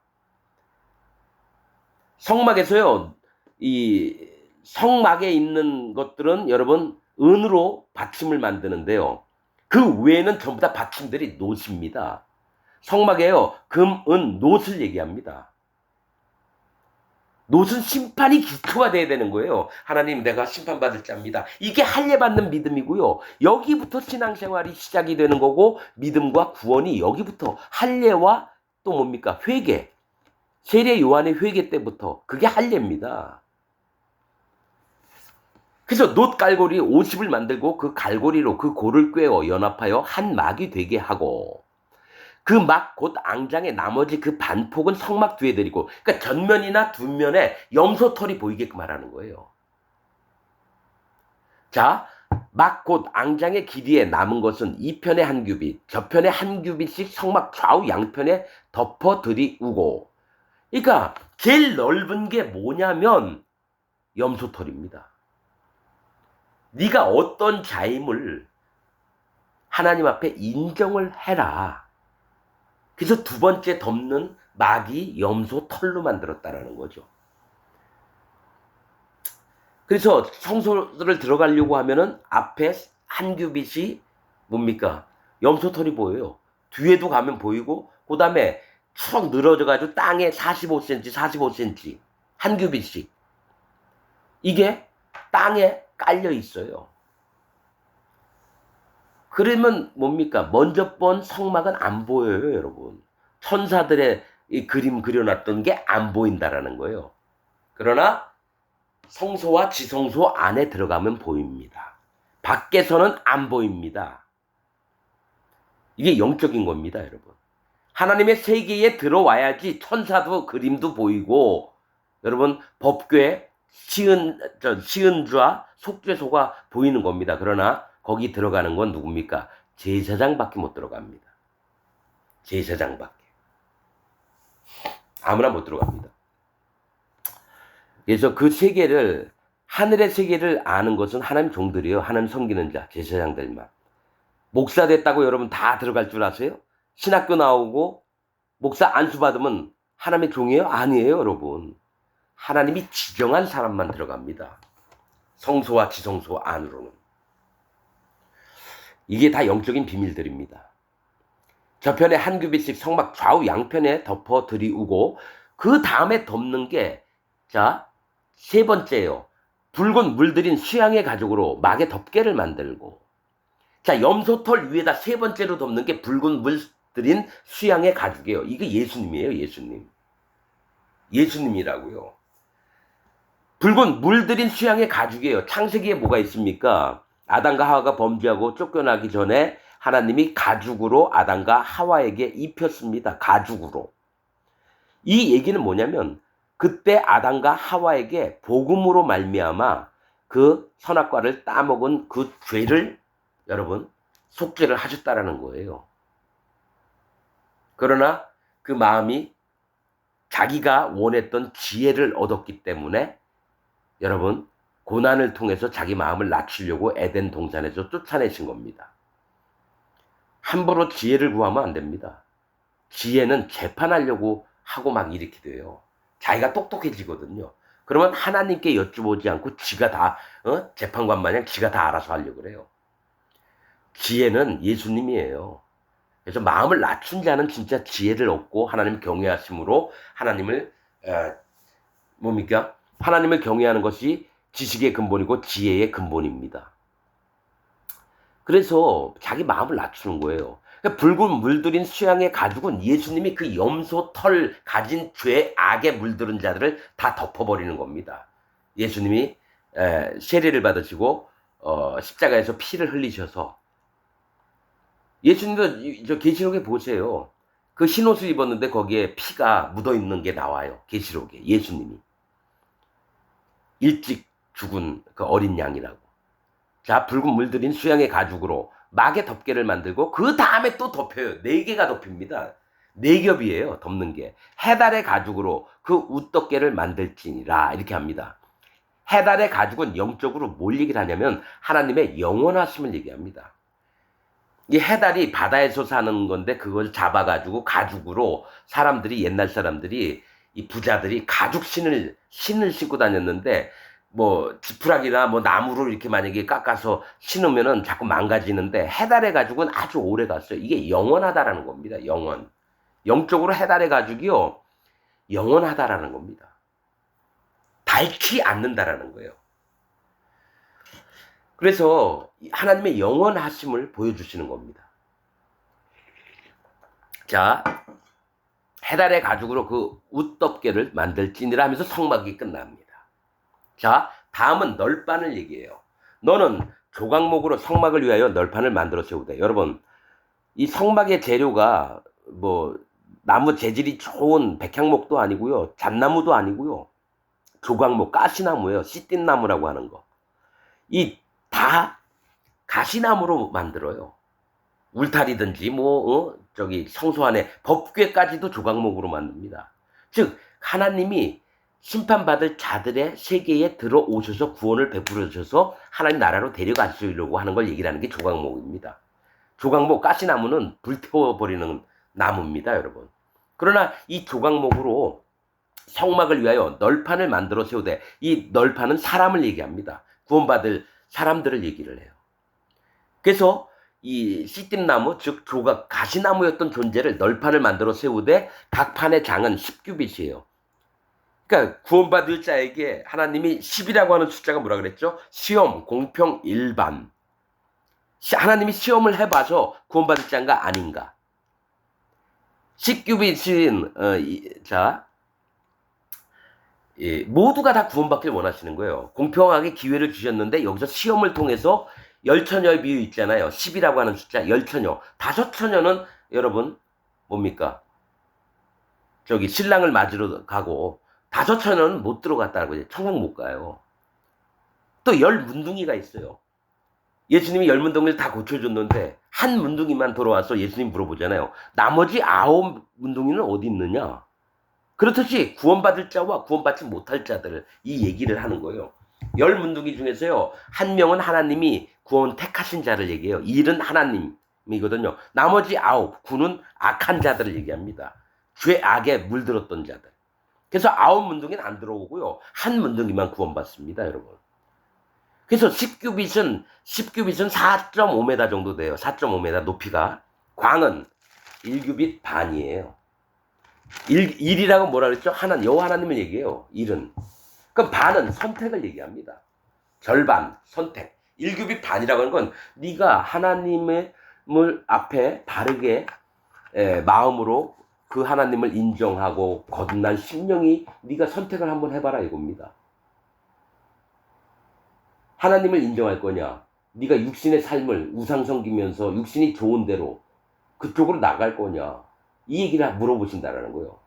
성막에서요, 이 성막에 있는 것들은 여러분 은으로 받침을 만드는데요. 그 외에는 전부 다 받침들이 놋입니다. 성막에요, 금, 은, 놋을 얘기합니다. 놋은 심판이 기초가 돼야 되는 거예요. 하나님, 내가 심판받을 자입니다. 이게 할례받는 믿음이고요. 여기부터 신앙생활이 시작이 되는 거고, 믿음과 구원이 여기부터 할례와 또 뭡니까? 회개. 세례 요한의 회개 때부터 그게 할례입니다. 그래서 놋 갈고리 50을 만들고 그 갈고리로 그 골을 꿰어 연합하여 한 막이 되게 하고, 그 막 곧 앙장의 나머지 그 반폭은 성막 뒤에 드리고, 그러니까 전면이나 뒷면에 염소털이 보이게끔 하라는 거예요. 자, 막 곧 앙장의 길이에 남은 것은 이편에 한 규빗, 저편에 한 규빗씩 성막 좌우 양편에 덮어 드리우고, 그러니까 제일 넓은 게 뭐냐면 염소털입니다. 네가 어떤 자임을 하나님 앞에 인정을 해라. 그래서 두 번째 덮는 막이 염소털로 만들었다라는 거죠. 그래서 성소를 들어가려고 하면은 앞에 한 규빗이 뭡니까? 염소털이 보여요. 뒤에도 가면 보이고, 그 다음에 쭉 늘어져가지고 땅에 45cm, 45cm 한 규빗씩, 이게 땅에 깔려 있어요. 그러면 뭡니까? 먼저 본 성막은 안 보여요, 여러분. 천사들의 이 그림 그려놨던 게 안 보인다라는 거예요. 그러나 성소와 지성소 안에 들어가면 보입니다. 밖에서는 안 보입니다. 이게 영적인 겁니다, 여러분. 하나님의 세계에 들어와야지 천사도 그림도 보이고, 여러분 법궤 시은좌 속죄소가 보이는 겁니다. 그러나 거기 들어가는 건 누굽니까? 제사장밖에 못 들어갑니다. 제사장밖에. 아무나 못 들어갑니다. 그래서 그 세계를, 하늘의 세계를 아는 것은 하나님 종들이에요. 하나님 섬기는 자, 제사장들만. 목사 됐다고 여러분 다 들어갈 줄 아세요? 신학교 나오고 목사 안수 받으면 하나님의 종이에요? 아니에요, 여러분. 하나님이 지정한 사람만 들어갑니다. 성소와 지성소 안으로는. 이게 다 영적인 비밀들입니다. 저편에 한 규빗씩 성막 좌우 양편에 덮어 들이우고 그 다음에 덮는 게 자, 세 번째예요. 붉은 물들인 수양의 가죽으로 막의 덮개를 만들고 자, 염소털 위에다 세 번째로 덮는 게 붉은 물들인 수양의 가죽이에요. 이게 예수님이에요, 예수님. 예수님이라고요. 붉은 물들인 수양의 가죽이에요. 창세기에 뭐가 있습니까? 아담과 하와가 범죄하고 쫓겨나기 전에 하나님이 가죽으로 아담과 하와에게 입혔습니다. 가죽으로. 이 얘기는 뭐냐면 그때 아담과 하와에게 복음으로 말미암아 그 선악과를 따먹은 그 죄를 여러분 속죄를 하셨다라는 거예요. 그러나 그 마음이 자기가 원했던 지혜를 얻었기 때문에 여러분 고난을 통해서 자기 마음을 낮추려고 에덴 동산에서 쫓아내신 겁니다. 함부로 지혜를 구하면 안 됩니다. 지혜는 재판하려고 하고 막 이렇게 돼요. 자기가 똑똑해지거든요. 그러면 하나님께 여쭈보지 않고 지가 다 재판관 마냥 지가 다 알아서 하려고 그래요. 지혜는 예수님이에요. 그래서 마음을 낮춘 자는 진짜 지혜를 얻고 하나님 경외하심으로 하나님을 뭡니까? 하나님을 경외하는 것이 지식의 근본이고 지혜의 근본입니다. 그래서 자기 마음을 낮추는 거예요. 그러니까 붉은 물들인 수양의 가죽은 예수님이 그 염소 털 가진 죄 악에 물들은 자들을 다 덮어버리는 겁니다. 예수님이 세례를 받으시고 십자가에서 피를 흘리셔서 예수님도 저 계시록에 보세요. 그 흰옷을 입었는데 거기에 피가 묻어있는 게 나와요. 계시록에 예수님이. 일찍 죽은 그 어린 양이라고. 자, 붉은 물들인 수양의 가죽으로 막의 덮개를 만들고 그 다음에 또 덮여요. 4개가 덮입니다. 4겹이에요. 덮는 게. 해달의 가죽으로 그 웃덮개를 만들지니라 이렇게 합니다. 해달의 가죽은 영적으로 뭘 얘기를 하냐면 하나님의 영원하심을 얘기합니다. 이 해달이 바다에서 사는 건데 그걸 잡아가지고 가죽으로 사람들이 옛날 사람들이 이 부자들이 가죽 신을 신고 다녔는데 뭐 지푸라기나 뭐 나무로 이렇게 만약에 깎아서 신으면은 자꾸 망가지는데 해달의 가죽은 아주 오래 갔어요. 이게 영원하다라는 겁니다. 영원. 영적으로 해달의 가죽이요. 영원하다라는 겁니다. 닳지 않는다라는 거예요. 그래서 하나님의 영원하심을 보여주시는 겁니다. 자, 해달의 가죽으로 그 웃덮개를 만들지니라 하면서 성막이 끝납니다. 자, 다음은 널판을 얘기해요. 너는 조각목으로 성막을 위하여 널판을 만들어 세우되. 여러분, 이 성막의 재료가 뭐 나무 재질이 좋은 백향목도 아니고요, 잣나무도 아니고요, 조각목, 가시나무예요. 씨띠나무라고 하는 거. 이 다 가시나무로 만들어요. 울타리든지 저기 성소 안에 법궤까지도 조각목으로 만듭니다. 즉 하나님이 심판받을 자들의 세계에 들어오셔서 구원을 베풀어 주셔서 하나님 나라로 데려가시려고 하는 걸 얘기를 하는 게 조각목입니다. 조각목, 가시나무는 불태워버리는 나무입니다, 여러분. 그러나 이 조각목으로 성막을 위하여 널판을 만들어 세우되, 이 널판은 사람을 얘기합니다. 구원받을 사람들을 얘기를 해요. 그래서 이 씨띠나무, 즉 조각 가시나무였던 존재를 널판을 만들어 세우되 각 판의 장은 10규빗이에요. 그러니까 구원받을 자에게 하나님이 10이라고 하는 숫자가 뭐라 그랬죠? 시험, 공평, 일반. 하나님이 시험을 해봐서 구원받을 자인가 아닌가. 10규빗인 모두가 다 구원받길 원하시는 거예요. 공평하게 기회를 주셨는데 여기서 시험을 통해서 열처녀의 비유 있잖아요. 10이라고 하는 숫자, 열처녀. 5처녀는 여러분 뭡니까? 저기 신랑을 맞으러 가고 5처녀는 못 들어갔다는 거죠. 천국 못 가요. 또 10문둥이가 있어요. 예수님이 10문둥이를 다 고쳐줬는데 한 문둥이만 돌아와서 예수님 물어보잖아요. 나머지 9문둥이는 어디 있느냐? 그렇듯이 구원받을 자와 구원받지 못할 자들 이 얘기를 하는 거예요. 10문둥이 중에서요, 한 명은 하나님이 구원 택하신 자를 얘기해요. 1은 하나님이거든요. 나머지 9, 9는 악한 자들을 얘기합니다. 죄악에 물들었던 자들. 그래서 9문둥이는 안 들어오고요. 한 문둥이만 구원받습니다, 여러분. 그래서 10규빗은 4.5m 정도 돼요. 4.5m 높이가. 광은 1규빗 반이에요. 1이라고 뭐라 그랬죠? 여호와 하나님을 얘기해요. 1은. 그럼 반은 선택을 얘기합니다. 절반, 선택. 1규빗 반이라고 하는 건 네가 하나님을 앞에 바르게 마음으로 그 하나님을 인정하고 거듭난 심령이 네가 선택을 한번 해봐라 이겁니다. 하나님을 인정할 거냐? 네가 육신의 삶을 우상 섬기면서 육신이 좋은 대로 그쪽으로 나갈 거냐? 이 얘기를 물어보신다라는 거예요.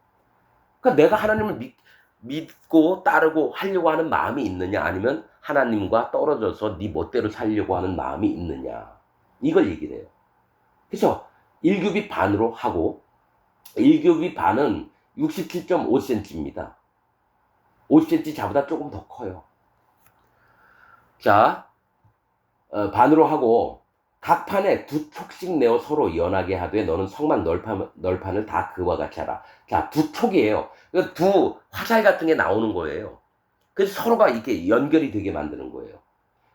그러니까 내가 하나님을 믿고 따르고 하려고 하는 마음이 있느냐, 아니면 하나님과 떨어져서 네 멋대로 살려고 하는 마음이 있느냐, 이걸 얘기를 해요. 그래서 1규빗 반으로 하고, 1규빗 반은 67.5cm입니다. 5cm 자보다 조금 더 커요. 자, 반으로 하고 각 판에 2촉씩 내어 서로 연하게 하되 너는 성막 널판을 다 그와 같이 하라. 자, 2촉이에요. 두 화살 같은 게 나오는 거예요. 그래서 서로가 이렇게 연결이 되게 만드는 거예요.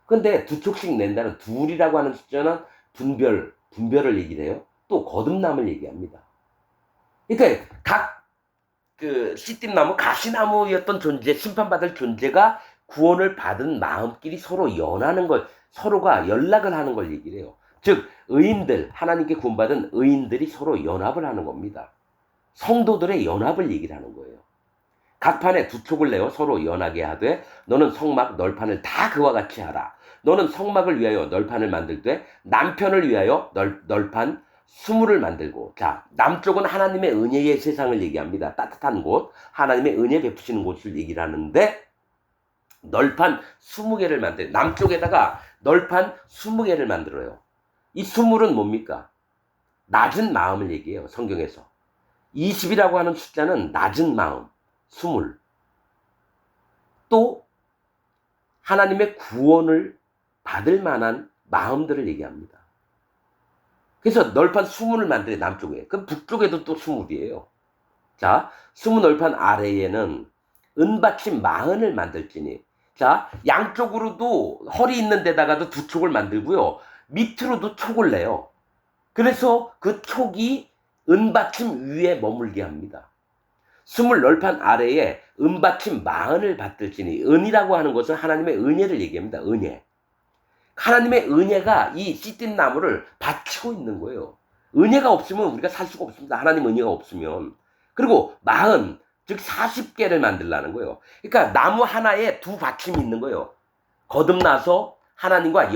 근데 2촉씩 낸다는, 둘이라고 하는 숫자는 분별을 얘기를 해요. 또 거듭남을 얘기합니다. 그러니까 각 씨띠나무, 가시나무였던 존재, 심판받을 존재가 구원을 받은 마음끼리 서로 연하는 걸, 서로가 연락을 하는 걸 얘기를 해요. 즉 의인들, 하나님께 구원받은 의인들이 서로 연합을 하는 겁니다. 성도들의 연합을 얘기를 하는 거예요. 각 판에 2촉을 내어 서로 연하게 하되 너는 성막 널판을 다 그와 같이 하라. 너는 성막을 위하여 널판을 만들 때 남편을 위하여 널판 20을 만들고. 자, 남쪽은 하나님의 은혜의 세상을 얘기합니다. 따뜻한 곳, 하나님의 은혜 베푸시는 곳을 얘기를 하는데 널판 20개를 만들어요. 남쪽에다가 널판 20개를 만들어요. 이 20은 뭡니까? 낮은 마음을 얘기해요, 성경에서. 20이라고 하는 숫자는 낮은 마음, 20. 또 하나님의 구원을 받을 만한 마음들을 얘기합니다. 그래서 널판 20을 만들어요, 남쪽에. 그럼 북쪽에도 또 20이에요. 자, 20 널판 아래에는 은받침 40을 만들지니. 자, 양쪽으로도 허리 있는 데다가도 2촉을 만들고요. 밑으로도 촉을 내요. 그래서 그 촉이 은받침 위에 머물게 합니다. 20 널판 아래에 은받침 40을 받들지니. 은이라고 하는 것은 하나님의 은혜를 얘기합니다. 은혜. 하나님의 은혜가 이 씨띠 나무를 받치고 있는 거예요. 은혜가 없으면 우리가 살 수가 없습니다. 하나님 은혜가 없으면. 그리고 40, 즉 40개를 만들라는 거예요. 그러니까 나무 하나에 2 받침이 있는 거예요. 거듭나서 하나님과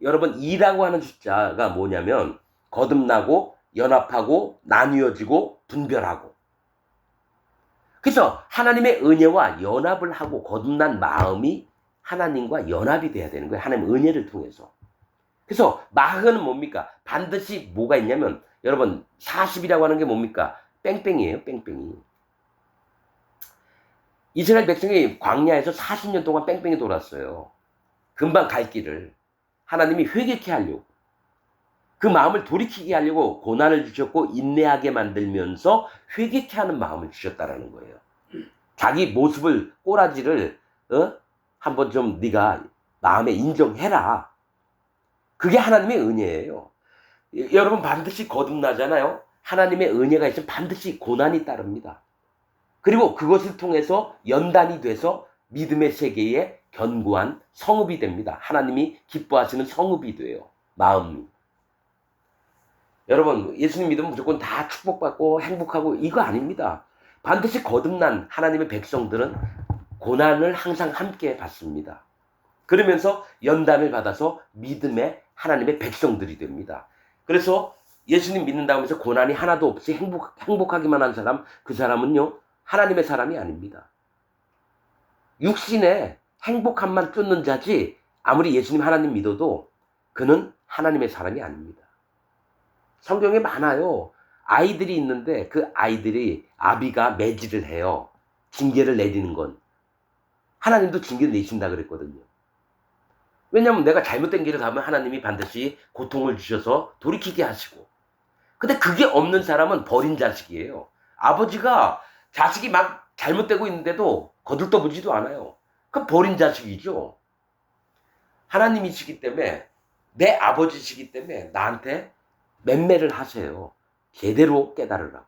여러분 2라고 하는 숫자가 뭐냐면 거듭나고 연합하고 나뉘어지고 분별하고. 그래서 하나님의 은혜와 연합을 하고 거듭난 마음이 하나님과 연합이 돼야 되는 거예요. 하나님 은혜를 통해서. 그래서 40은 뭡니까? 반드시 뭐가 있냐면 여러분 40이라고 하는 게 뭡니까? 뺑뺑이에요. 뺑뺑이. 이스라엘 백성이 광야에서 40년 동안 뺑뺑이 돌았어요. 금방 갈 길을. 하나님이 회개케 하려고. 그 마음을 돌이키게 하려고 고난을 주셨고 인내하게 만들면서 회개케 하는 마음을 주셨다라는 거예요. 자기 모습을, 꼬라지를 한번 좀 네가 마음에 인정해라. 그게 하나님의 은혜예요. 여러분 반드시 거듭나잖아요. 하나님의 은혜가 있으면 반드시 고난이 따릅니다. 그리고 그것을 통해서 연단이 돼서 믿음의 세계에 견고한 성읍이 됩니다. 하나님이 기뻐하시는 성읍이 돼요. 마음이. 여러분 예수님 믿으면 무조건 다 축복받고 행복하고 이거 아닙니다. 반드시 거듭난 하나님의 백성들은 고난을 항상 함께 받습니다. 그러면서 연단을 받아서 믿음의 하나님의 백성들이 됩니다. 그래서 예수님 믿는다고 해서 고난이 하나도 없이 행복하기만 한 사람, 그 사람은요 하나님의 사람이 아닙니다. 육신의 행복함만 쫓는 자지 아무리 예수님 하나님 믿어도 그는 하나님의 사람이 아닙니다. 성경에 많아요. 아이들이 있는데 그 아이들이 아비가 매질을 해요. 징계를 내리는 건. 하나님도 징계를 내신다 그랬거든요. 왜냐하면 내가 잘못된 길을 가면 하나님이 반드시 고통을 주셔서 돌이키게 하시고. 근데 그게 없는 사람은 버린 자식이에요. 아버지가 자식이 막 잘못되고 있는데도 거들떠보지도 않아요. 그럼 버린 자식이죠. 하나님이시기 때문에, 내 아버지시기 때문에 나한테 맴매를 하세요. 제대로 깨달으라고.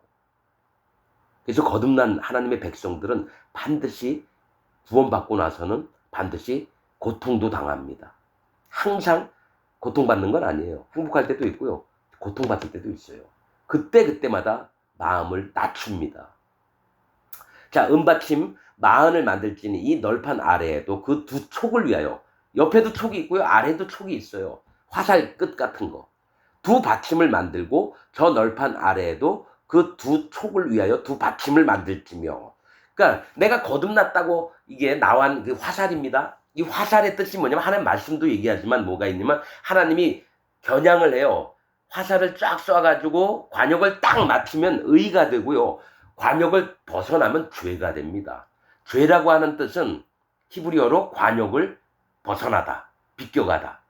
그래서 거듭난 하나님의 백성들은 반드시 구원받고 나서는 반드시 고통도 당합니다. 항상 고통받는 건 아니에요. 행복할 때도 있고요. 고통받을 때도 있어요. 그때마다 마음을 낮춥니다. 자, 은받침 마흔을 만들지니 이 널판 아래에도 그 두 촉을 위하여, 옆에도 촉이 있고요, 아래에도 촉이 있어요. 화살 끝 같은 거. 두 받침을 만들고 저 널판 아래에도 그 두 촉을 위하여 두 받침을 만들지며. 그러니까 내가 거듭났다고 이게 나온 그 화살입니다. 이 화살의 뜻이 뭐냐면, 하나님 말씀도 얘기하지만 뭐가 있냐면, 하나님이 겨냥을 해요. 화살을 쫙 쏴가지고 관역을 딱 맞추면 의가 되고요, 관역을 벗어나면 죄가 됩니다. 죄라고 하는 뜻은 히브리어로 관역을 벗어나다, 비껴가다.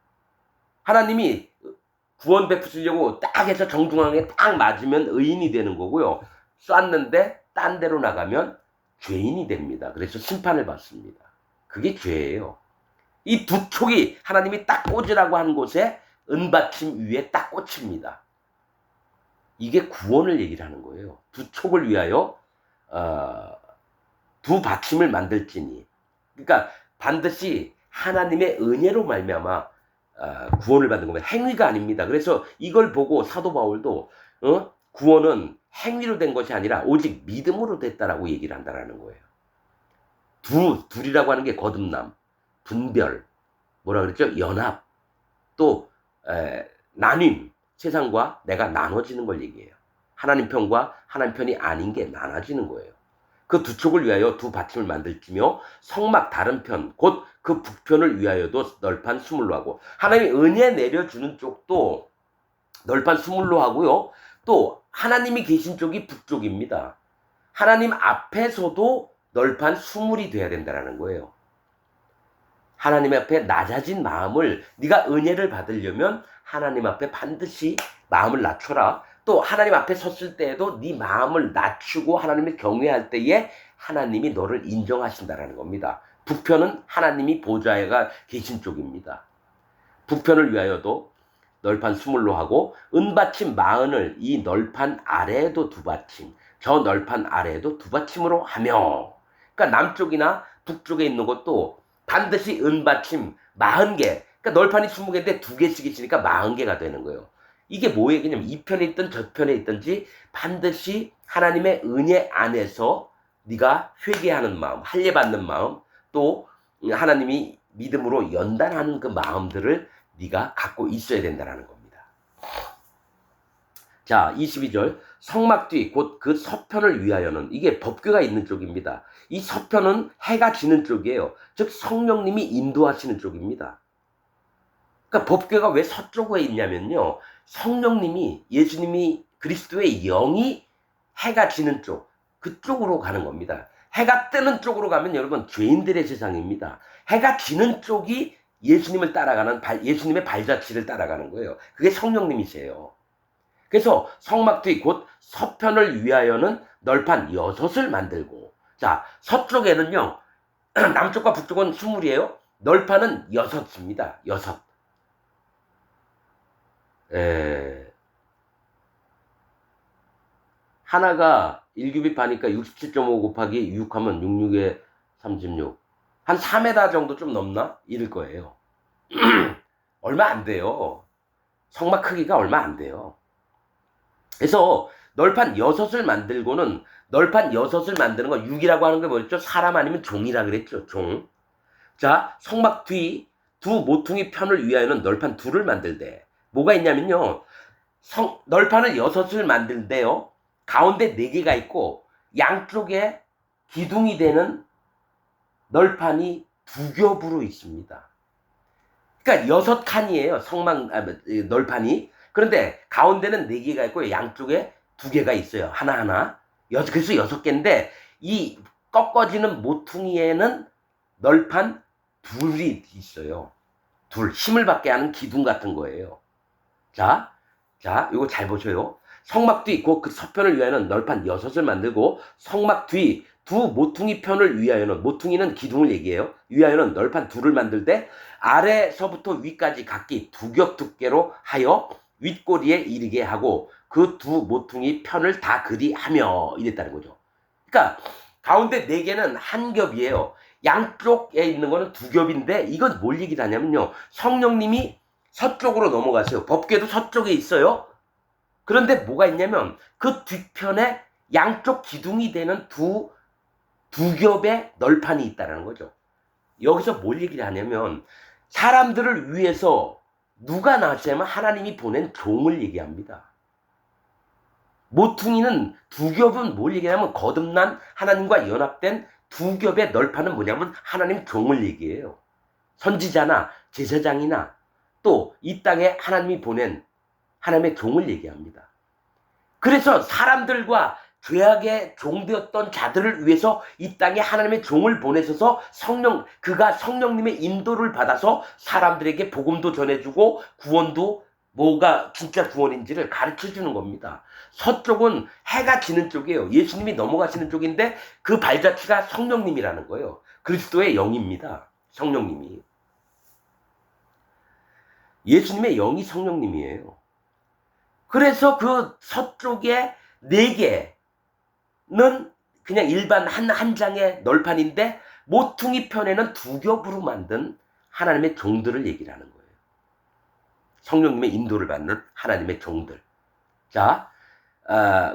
하나님이 구원 베푸시려고 딱 해서 정중앙에 딱 맞으면 의인이 되는 거고요, 쐈는데 딴 데로 나가면 죄인이 됩니다. 그래서 심판을 받습니다. 그게 죄예요. 이 두 촉이 하나님이 딱 꽂으라고 한 곳에 은받침 위에 딱 꽂힙니다. 이게 구원을 얘기를 하는 거예요. 두 촉을 위하여 두 받침을 만들지니. 그러니까 반드시 하나님의 은혜로 말미암아 구원을 받는 겁니다. 행위가 아닙니다. 그래서 이걸 보고 사도 바울도 구원은 행위로 된 것이 아니라 오직 믿음으로 됐다라고 얘기를 한다는 거예요. 둘이라고 하는 게 거듭남, 분별, 뭐라 그랬죠? 연합, 또 나뉜, 세상과 내가 나눠지는 걸 얘기해요. 하나님 편과 하나님 편이 아닌 게 나눠지는 거예요. 그 두 촉을 위하여 두 받침을 만들지며 성막 다른 편, 곧 그 북편을 위하여도 널판 수물로 하고. 하나님이 은혜 내려주는 쪽도 널판 수물로 하고요, 또 하나님이 계신 쪽이 북쪽입니다. 하나님 앞에서도 널판 수물이 돼야 된다는 거예요. 하나님 앞에 낮아진 마음을, 네가 은혜를 받으려면 하나님 앞에 반드시 마음을 낮춰라. 또 하나님 앞에 섰을 때에도 네 마음을 낮추고 하나님을 경외할 때에 하나님이 너를 인정하신다는 겁니다. 북편은 하나님이 보좌에가 계신 쪽입니다. 북편을 위하여도 널판 수물로 하고, 은받침 마흔을 이 널판 아래에도 두 받침, 저 널판 아래에도 두 받침으로 하며. 그러니까 남쪽이나 북쪽에 있는 것도 반드시 은받침 40개, 그러니까 널판이 20개인데 2개씩 있으니까 40개가 되는 거예요. 이게 뭐 얘기냐면, 이 편에 있든 저 편에 있든지 반드시 하나님의 은혜 안에서 네가 회개하는 마음, 할례받는 마음, 또 하나님이 믿음으로 연단하는 그 마음들을 네가 갖고 있어야 된다는 겁니다. 자, 22절. 성막 뒤 곧 그 서편을 위하여는, 이게 법궤가 있는 쪽입니다. 이 서편은 해가 지는 쪽이에요. 즉 성령님이 인도하시는 쪽입니다. 그러니까 법궤가 왜 서쪽에 있냐면요, 성령님이, 예수님이, 그리스도의 영이 해가 지는 쪽, 그쪽으로 가는 겁니다. 해가 뜨는 쪽으로 가면 여러분 죄인들의 세상입니다. 해가 지는 쪽이 예수님을 따라가는, 예수님의 발자취를 따라가는 거예요. 그게 성령님이세요. 그래서 성막 뒤 곧 서편을 위하여는 널판 6을 만들고. 자, 서쪽에는요, 남쪽과 북쪽은 20이에요. 널판은 6입니다. 6. 하나가 1규빗 파니까 67.5 곱하기 6 하면 66에 36. 한 4m 정도 좀 넘나? 이럴 거예요. 얼마 안 돼요. 성막 크기가 얼마 안 돼요. 그래서 널판 6을 만들고는, 널판 6을 만드는 거, 6이라고 하는 게 뭐였죠? 사람 아니면 종이라 그랬죠. 종. 자, 성막 뒤 두 모퉁이 편을 위하여는 널판 2를 만들되. 뭐가 있냐면요, 널판을 6을 만들는데요, 가운데 4개가 있고 양쪽에 기둥이 되는 널판이 2겹으로 있습니다. 그러니까 6칸이에요, 널판이. 그런데 가운데는 4개가 있고 양쪽에 2개가 있어요. 하나하나. 그래서 6개인데, 이 꺾어지는 모퉁이에는 널판 2이 있어요. 2. 힘을 받게 하는 기둥 같은 거예요. 자, 이거 잘 보셔요. 성막 뒤 곧 그 서편을 위하여는 널판 6을 만들고 성막 뒤 두 모퉁이 편을 위하여는, 모퉁이는 기둥을 얘기해요. 위하여는 널판 2를 만들되 아래서부터 위까지 각기 2겹 두께로 하여 윗꼬리에 이르게 하고 그 두 모퉁이 편을 다 그리하며 이랬다는 거죠. 그러니까 가운데 4개는 한 겹이에요. 양쪽에 있는 거는 2겹인데 이건 뭘 얘기를 하냐면요. 성령님이 서쪽으로 넘어가세요. 법궤도 서쪽에 있어요. 그런데 뭐가 있냐면 그 뒤편에 양쪽 기둥이 되는 두 겹의 널판이 있다는 거죠. 여기서 뭘 얘기를 하냐면 사람들을 위해서 누가 나왔냐면 하나님이 보낸 종을 얘기합니다. 모퉁이는 2겹은 뭘 얘기하냐면 거듭난 하나님과 연합된 2겹의 널판은 뭐냐면 하나님 종을 얘기해요. 선지자나 제사장이나 또 이 땅에 하나님이 보낸 하나님의 종을 얘기합니다. 그래서 사람들과 죄악의 종되었던 자들을 위해서 이 땅에 하나님의 종을 보내셔서 그가 성령님의 인도를 받아서 사람들에게 복음도 전해주고 구원도 뭐가 진짜 구원인지를 가르쳐주는 겁니다. 서쪽은 해가 지는 쪽이에요. 예수님이 넘어가시는 쪽인데 그 발자취가 성령님이라는 거예요. 그리스도의 영입니다. 성령님이. 예수님의 영이 성령님이에요. 그래서 그 서쪽에 4개는 그냥 일반 한 장의 널판인데 모퉁이 편에는 2겹으로 만든 하나님의 종들을 얘기를 하는 거예요. 성령님의 인도를 받는 하나님의 종들. 자,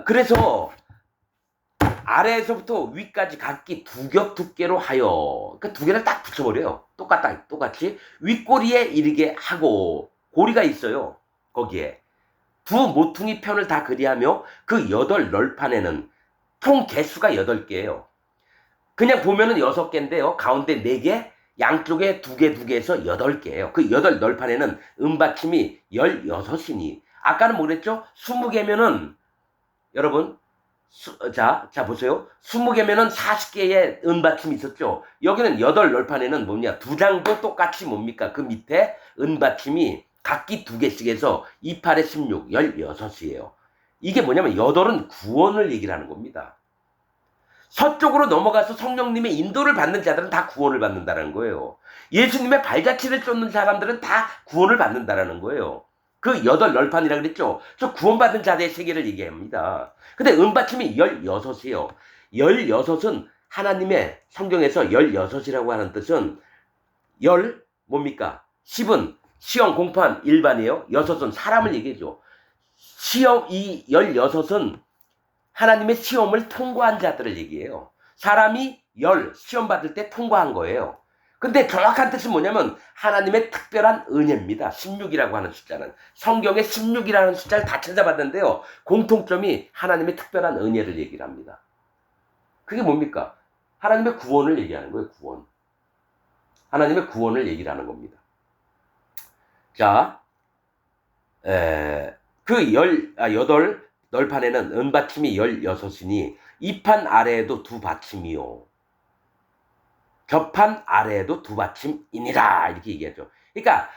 그래서 아래에서부터 위까지 각기 2겹 두께로 하여, 그 2개를 딱 붙여버려요. 똑같이 윗꼬리에 이르게 하고, 고리가 있어요. 거기에. 두 모퉁이 편을 다 그리하며 그 8 널판에는 총 개수가 8개예요. 그냥 보면은 6개인데요. 가운데 4개, 양쪽에 2개 해서 8개예요. 그 8 널판에는 은받침이 16이니 아까는 뭐랬죠? 20개면은 여러분 자 보세요. 20개면은 40개의 은받침이 있었죠. 여기는 8 널판에는 뭐냐? 2장도 똑같이 뭡니까? 그 밑에 은받침이 각기 2개씩 해서 2, 8에 16, 16이에요. 이게 뭐냐면 8은 구원을 얘기를 하는 겁니다. 서쪽으로 넘어가서 성령님의 인도를 받는 자들은 다 구원을 받는다는 거예요. 예수님의 발자취를 쫓는 사람들은 다 구원을 받는다는 거예요. 그 8 널판이라고 그랬죠. 저 구원받은 자들의 세계를 얘기합니다. 근데 은받침이 16이에요. 16은 하나님의 성경에서 16이라고 하는 뜻은 뭡니까? 10은 시험, 공판, 일반이에요. 6은 사람을 얘기해줘. 이 16은 하나님의 시험을 통과한 자들을 얘기해요. 사람이 시험 받을 때 통과한 거예요. 근데 정확한 뜻은 뭐냐면 하나님의 특별한 은혜입니다. 16이라고 하는 숫자는. 성경에 16이라는 숫자를 다 찾아봤는데요. 공통점이 하나님의 특별한 은혜를 얘기를 합니다. 그게 뭡니까? 하나님의 구원을 얘기하는 거예요. 구원. 하나님의 구원을 얘기를 하는 겁니다. 자, 그 8 널판에는 은받침이 16이니 이 판 아래에도 2 받침이요. 겹판 아래에도 2 받침이니라 이렇게 얘기하죠. 그러니까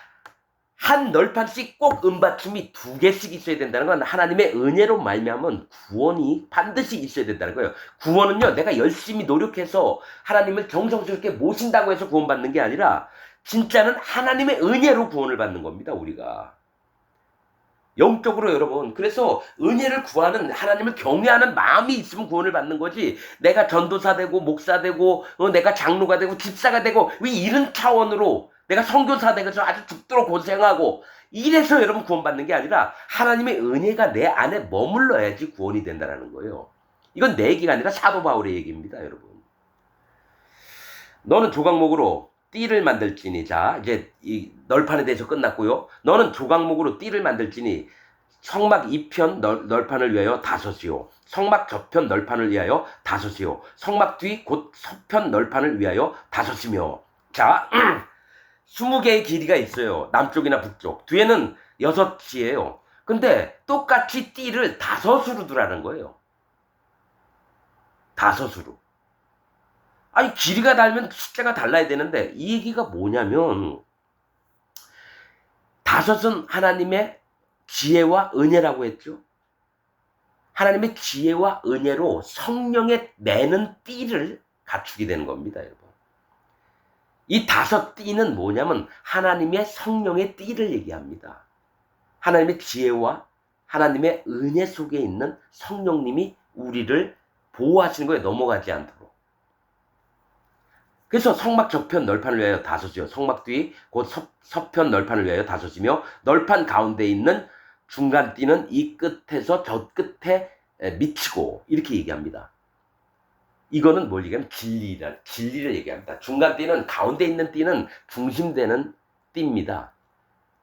한 널판씩 꼭 은받침이 2개씩 있어야 된다는 건 하나님의 은혜로 말미암은 구원이 반드시 있어야 된다는 거예요. 구원은요, 내가 열심히 노력해서 하나님을 정성스럽게 모신다고 해서 구원받는 게 아니라 진짜는 하나님의 은혜로 구원을 받는 겁니다. 우리가 영적으로 여러분. 그래서 은혜를 구하는, 하나님을 경외하는 마음이 있으면 구원을 받는 거지, 내가 전도사 되고 목사 되고 내가 장로가 되고 집사가 되고 왜 이런 차원으로 내가 선교사 되고서 아주 죽도록 고생하고 이래서 여러분 구원받는 게 아니라 하나님의 은혜가 내 안에 머물러야지 구원이 된다는 거예요. 이건 내 얘기가 아니라 사도 바울의 얘기입니다. 여러분, 너는 조각목으로 띠를 만들지니, 자 이제 이 널판에 대해서 끝났고요. 너는 조각목으로 띠를 만들지니 성막 2편 널판을 위하여 5이요 성막 저편 널판을 위하여 5이요 성막 뒤 곧 서편 널판을 위하여 5이며. 자 20개의 길이가 있어요. 남쪽이나 북쪽. 뒤에는 6이에요. 근데 똑같이 띠를 5으로 두라는 거예요. 5으로. 아니, 길이가 달면 숫자가 달라야 되는데 이 얘기가 뭐냐면 5은 하나님의 지혜와 은혜라고 했죠. 하나님의 지혜와 은혜로 성령의 내는 띠를 갖추게 되는 겁니다, 여러분. 이 5띠는 뭐냐면 하나님의 성령의 띠를 얘기합니다. 하나님의 지혜와 하나님의 은혜 속에 있는 성령님이 우리를 보호하시는 거에 넘어가지 않도록. 그래서 성막 저편 널판을 위하여 5이요. 성막 뒤 곧 서편 널판을 위하여 5이며 널판 가운데 있는 중간 띠는 이 끝에서 저 끝에 미치고 이렇게 얘기합니다. 이거는 뭘 얘기하면 진리를 얘기합니다. 중간 띠는 가운데 있는 띠는 중심되는 띠입니다.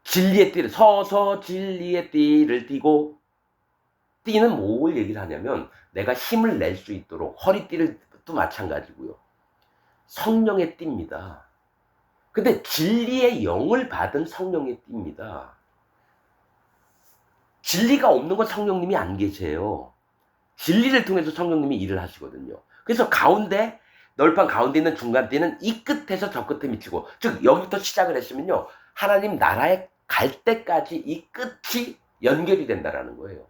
진리의 띠를 서서 진리의 띠를 띠고 띠는 뭘 얘기를 하냐면 내가 힘을 낼 수 있도록 허리띠를 또 마찬가지고요. 성령의 띠입니다. 근데 진리의 영을 받은 성령의 띠입니다. 진리가 없는 건 성령님이 안 계세요. 진리를 통해서 성령님이 일을 하시거든요. 그래서 가운데 널판 가운데 있는 중간 띠는 이 끝에서 저 끝에 미치고, 즉 여기부터 시작을 했으면요 하나님 나라에 갈 때까지 이 끝이 연결이 된다라는 거예요.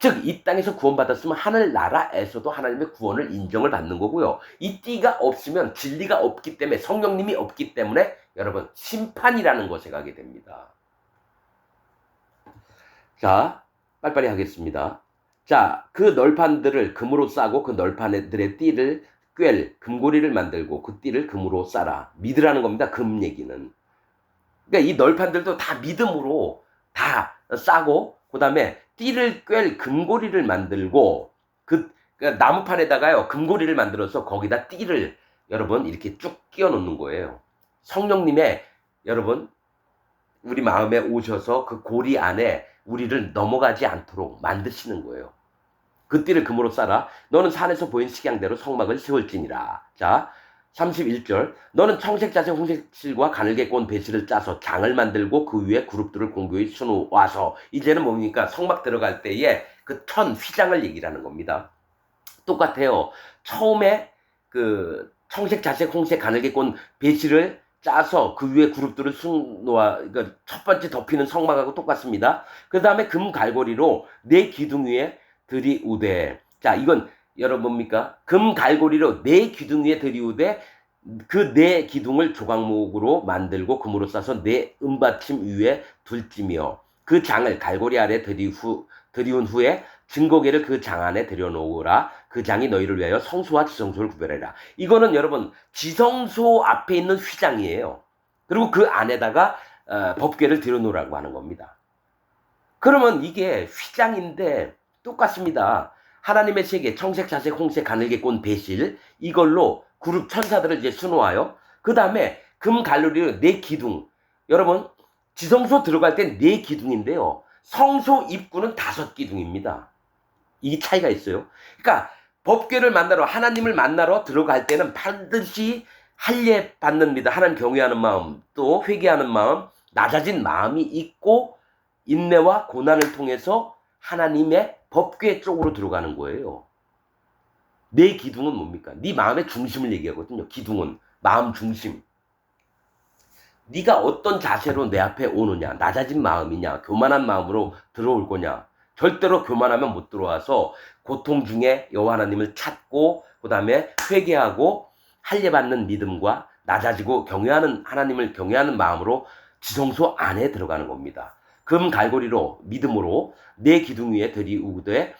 즉 이 땅에서 구원받았으면 하늘나라에서도 하나님의 구원을 인정을 받는 거고요. 이 띠가 없으면 진리가 없기 때문에, 성령님이 없기 때문에 여러분 심판이라는 것에 가게 됩니다. 자, 빨리빨리 하겠습니다. 자, 그 널판들을 금으로 싸고 그 널판들의 띠를 꿰 금고리를 만들고 그 띠를 금으로 싸라. 믿으라는 겁니다. 금 얘기는. 그러니까 이 널판들도 다 믿음으로 다 싸고 그 다음에 띠를 꿰 금고리를 만들고 그러니까 나무판에다가요 금고리를 만들어서 거기다 띠를 여러분 이렇게 쭉 끼워 놓는 거예요. 성령님의 여러분 우리 마음에 오셔서 그 고리 안에 우리를 넘어가지 않도록 만드시는 거예요. 그 띠를 금으로 싸라. 너는 산에서 보인 식양대로 성막을 세울지니라. 자, 31절. 너는 청색, 자색, 홍색 실과 가늘게 꼰 배실을 짜서 장을 만들고 그 위에 그룹들을 공교히 수놓아서. 이제는 뭡니까? 성막 들어갈 때에 그 천 휘장을 얘기하는 겁니다. 똑같아요. 처음에 그 청색, 자색, 홍색, 가늘게 꼰 배실을 짜서 그 위에 그룹들을 수놓아, 그러니까 첫 번째 덮이는 성막하고 똑같습니다. 그 다음에 금 갈고리로 네 기둥 위에 들이우되. 자, 이건 여러분 뭡니까? 금 갈고리로 네 기둥 위에 들이우되 그 네 기둥을 조각목으로 만들고 금으로 싸서 네 은받침 위에 둘지며 그 장을 갈고리 아래 들이운 후에 증거계를 그 장 안에 들여놓으라. 그 장이 너희를 위하여 성소와 지성소를 구별해라. 이거는 여러분 지성소 앞에 있는 휘장이에요. 그리고 그 안에다가 법궤를 들여놓으라고 하는 겁니다. 그러면 이게 휘장인데 똑같습니다. 하나님의 세계 청색, 자색, 홍색, 가늘게 꼰 배실 이걸로 그룹 천사들을 이제 수놓아요. 그 다음에 금 갈고리로 네 기둥. 여러분 지성소 들어갈 땐 네 기둥인데요. 성소 입구는 5기둥입니다. 이 차이가 있어요. 그러니까 법궤를 만나러 하나님을 만나러 들어갈 때는 반드시 할례 받는니다. 하나님 경외하는 마음, 또 회개하는 마음, 낮아진 마음이 있고 인내와 고난을 통해서 하나님의 법궤 쪽으로 들어가는 거예요. 내 기둥은 뭡니까? 네 마음의 중심을 얘기하거든요. 기둥은 마음 중심. 네가 어떤 자세로 내 앞에 오느냐, 낮아진 마음이냐, 교만한 마음으로 들어올 거냐. 절대로 교만하면 못 들어와서 고통 중에 여호와 하나님을 찾고 그 다음에 회개하고 할례 받는 믿음과 낮아지고 경외하는 하나님을 경외하는 마음으로 지성소 안에 들어가는 겁니다. 금 갈고리로 믿음으로 네 기둥 위에 들이우되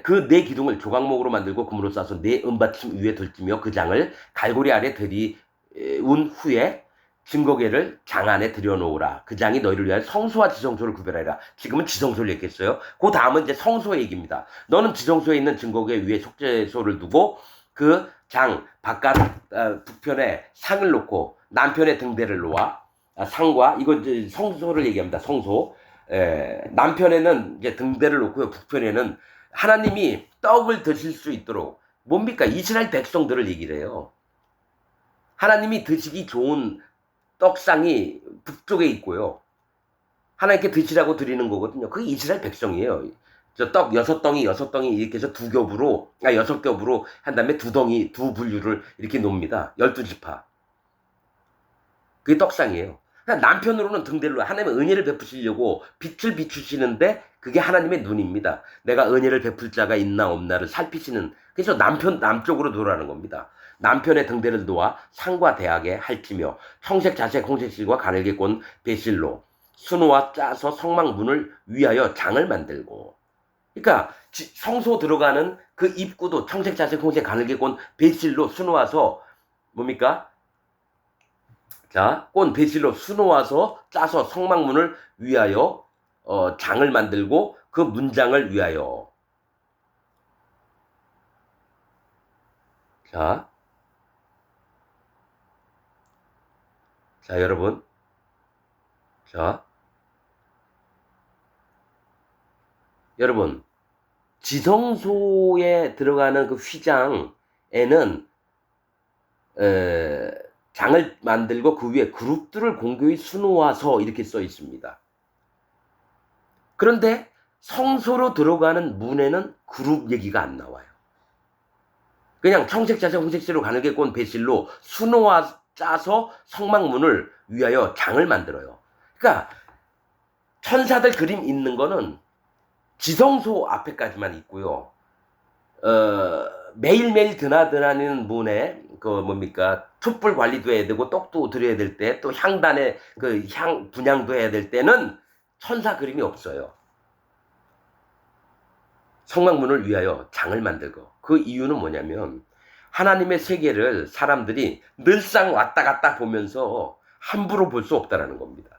그 네 기둥을 조각목으로 만들고 금으로 싸서 네 은받침 위에 들지며 그 장을 갈고리 아래 들이운 후에 증거궤를 장 안에 들여놓으라. 그 장이 너희를 위하여 성소와 지성소를 구별하라. 지금은 지성소를 얘기했어요. 그 다음은 이제 성소의 얘기입니다. 너는 지성소에 있는 증거궤 위에 속죄소를 두고 그 장 바깥 북편에 상을 놓고 남편에 등대를 놓아. 상과 이건 이제 성소를 얘기합니다. 성소. 남편에는 이제 등대를 놓고요. 북편에는 하나님이 떡을 드실 수 있도록 뭡니까? 이스라엘 백성들을 얘기를 해요. 하나님이 드시기 좋은 떡상이 북쪽에 있고요. 하나님께 드시라고 드리는 거거든요. 그게 이스라엘 백성이에요. 저 떡 6덩이 이렇게 해서 6겹으로 한 다음에 2덩이, 2분류를 이렇게 놓습니다. 12지파. 그게 떡상이에요. 그러니까 남편으로는 등대로 하나님의 은혜를 베푸시려고 빛을 비추시는데 그게 하나님의 눈입니다. 내가 은혜를 베풀 자가 있나 없나를 살피시는, 그래서 남쪽으로 돌아가는 겁니다. 남편의 등대를 놓아 상과 대하게 할지며 청색 자색 홍색실과 가늘게 꼰 배실로 수놓아 짜서 성막문을 위하여 장을 만들고. 그러니까 성소 들어가는 그 입구도 청색 자색 홍색 가늘게 꼰 배실로 수놓아서 뭡니까? 자, 꼰 배실로 수놓아서 짜서 성막문을 위하여 장을 만들고 그 문장을 위하여. 자, 여러분. 자, 여러분. 지성소에 들어가는 그 휘장에는 장을 만들고 그 위에 그룹들을 공교히 수놓아서 이렇게 써 있습니다. 그런데 성소로 들어가는 문에는 그룹 얘기가 안 나와요. 그냥 청색 자색 홍색실로 가늘게 꼰 배실로 수놓아 짜서 성막문을 위하여 장을 만들어요. 그러니까 천사들 그림 있는 거는 지성소 앞에까지만 있고요. 매일매일 드나드나는 문에 그 뭡니까 촛불 관리도 해야 되고 떡도 드려야 될 때, 또 향단에 그 향 분향도 해야 될 때는 천사 그림이 없어요. 성막문을 위하여 장을 만들고. 그 이유는 뭐냐면 하나님의 세계를 사람들이 늘상 왔다 갔다 보면서 함부로 볼 수 없다라는 겁니다.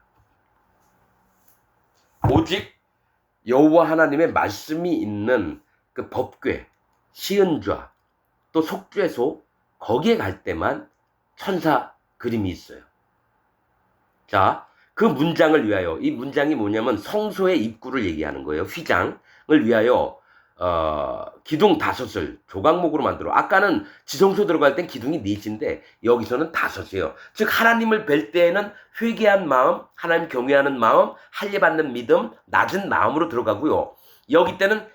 오직 여호와 하나님의 말씀이 있는 그 법궤, 시은좌, 또 속죄소, 거기에 갈 때만 천사 그림이 있어요. 자, 그 문장을 위하여, 이 문장이 뭐냐면 성소의 입구를 얘기하는 거예요. 휘장을 위하여 기둥 5을 조각목으로 만들어. 아까는 지성소 들어갈 땐 기둥이 4인데 여기서는 5이에요. 즉 하나님을 뵐 때에는 회개한 마음, 하나님 경외하는 마음, 할례받는 믿음, 낮은 마음으로 들어가고요. 여기 때는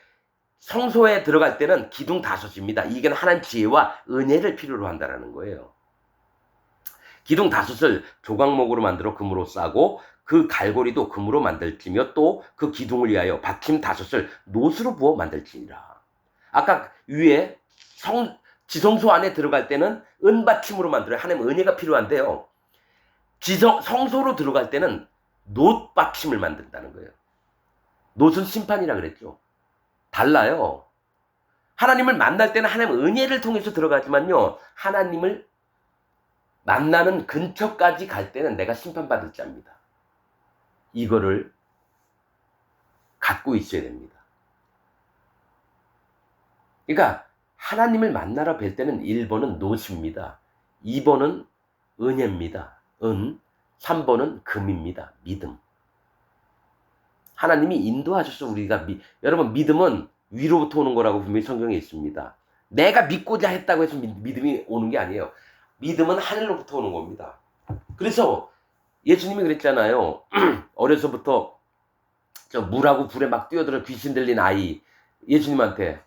성소에 들어갈 때는 기둥 5입니다. 이게 하나님 지혜와 은혜를 필요로 한다는 거예요. 기둥 5을 조각목으로 만들어 금으로 싸고 그 갈고리도 금으로 만들지며 또 그 기둥을 위하여 받침 5을 노수로 부어 만들지니라. 아까 위에 지성소 안에 들어갈 때는 은받침으로 만들어요. 하나님 은혜가 필요한데요. 성소로 들어갈 때는 놋받침을 만든다는 거예요. 놋은 심판이라 그랬죠. 달라요. 하나님을 만날 때는 하나님 은혜를 통해서 들어가지만요, 하나님을 만나는 근처까지 갈 때는 내가 심판받을 자입니다. 이거를 갖고 있어야 됩니다. 그러니까 하나님을 만나러 뵐 때는 1번은 놋입니다. 2번은 은혜입니다. 3번은 금입니다. 믿음. 하나님이 인도하셔서 우리가 여러분, 믿음은 위로부터 오는 거라고 분명히 성경에 있습니다. 내가 믿고자 했다고 해서 믿음이 오는 게 아니에요. 믿음은 하늘로부터 오는 겁니다. 그래서 예수님이 그랬잖아요. 어려서부터 저 물하고 불에 막 뛰어들어 귀신 들린 아이 예수님한테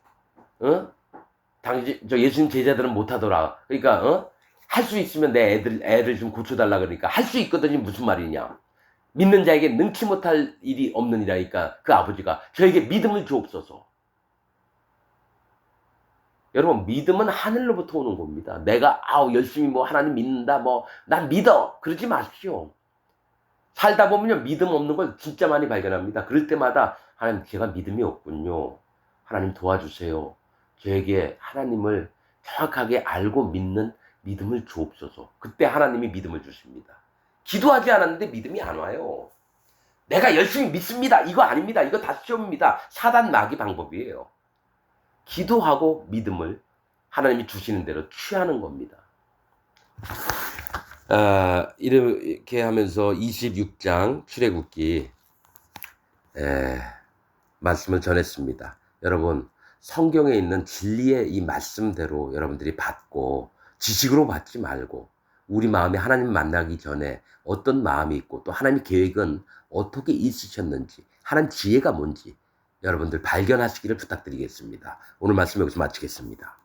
예수님 제자들은 못하더라. 그러니까 할 수 있으면 내 애를 좀 고쳐달라. 그러니까 할 수 있거든요. 무슨 말이냐. 믿는 자에게 능치 못할 일이 없느니라니까 그 아버지가 저에게 믿음을 주옵소서. 여러분, 믿음은 하늘로부터 오는 겁니다. 내가 열심히 하나님 믿는다, 난 믿어, 그러지 마십시오. 살다 보면요, 믿음 없는 걸 진짜 많이 발견합니다. 그럴 때마다 하나님, 제가 믿음이 없군요. 하나님 도와주세요. 저에게 하나님을 정확하게 알고 믿는 믿음을 주옵소서. 그때 하나님이 믿음을 주십니다. 기도하지 않았는데 믿음이 안 와요. 내가 열심히 믿습니다. 이거 아닙니다. 이거 다 시험입니다. 사단 마귀 방법이에요. 기도하고 믿음을 하나님이 주시는 대로 취하는 겁니다. 이렇게 하면서 26장 출애굽기 말씀을 전했습니다. 여러분, 성경에 있는 진리의 이 말씀대로 여러분들이 받고 지식으로 받지 말고 우리 마음에 하나님 만나기 전에 어떤 마음이 있고 또 하나님의 계획은 어떻게 있으셨는지, 하나님 지혜가 뭔지 여러분들 발견하시기를 부탁드리겠습니다. 오늘 말씀 여기서 마치겠습니다.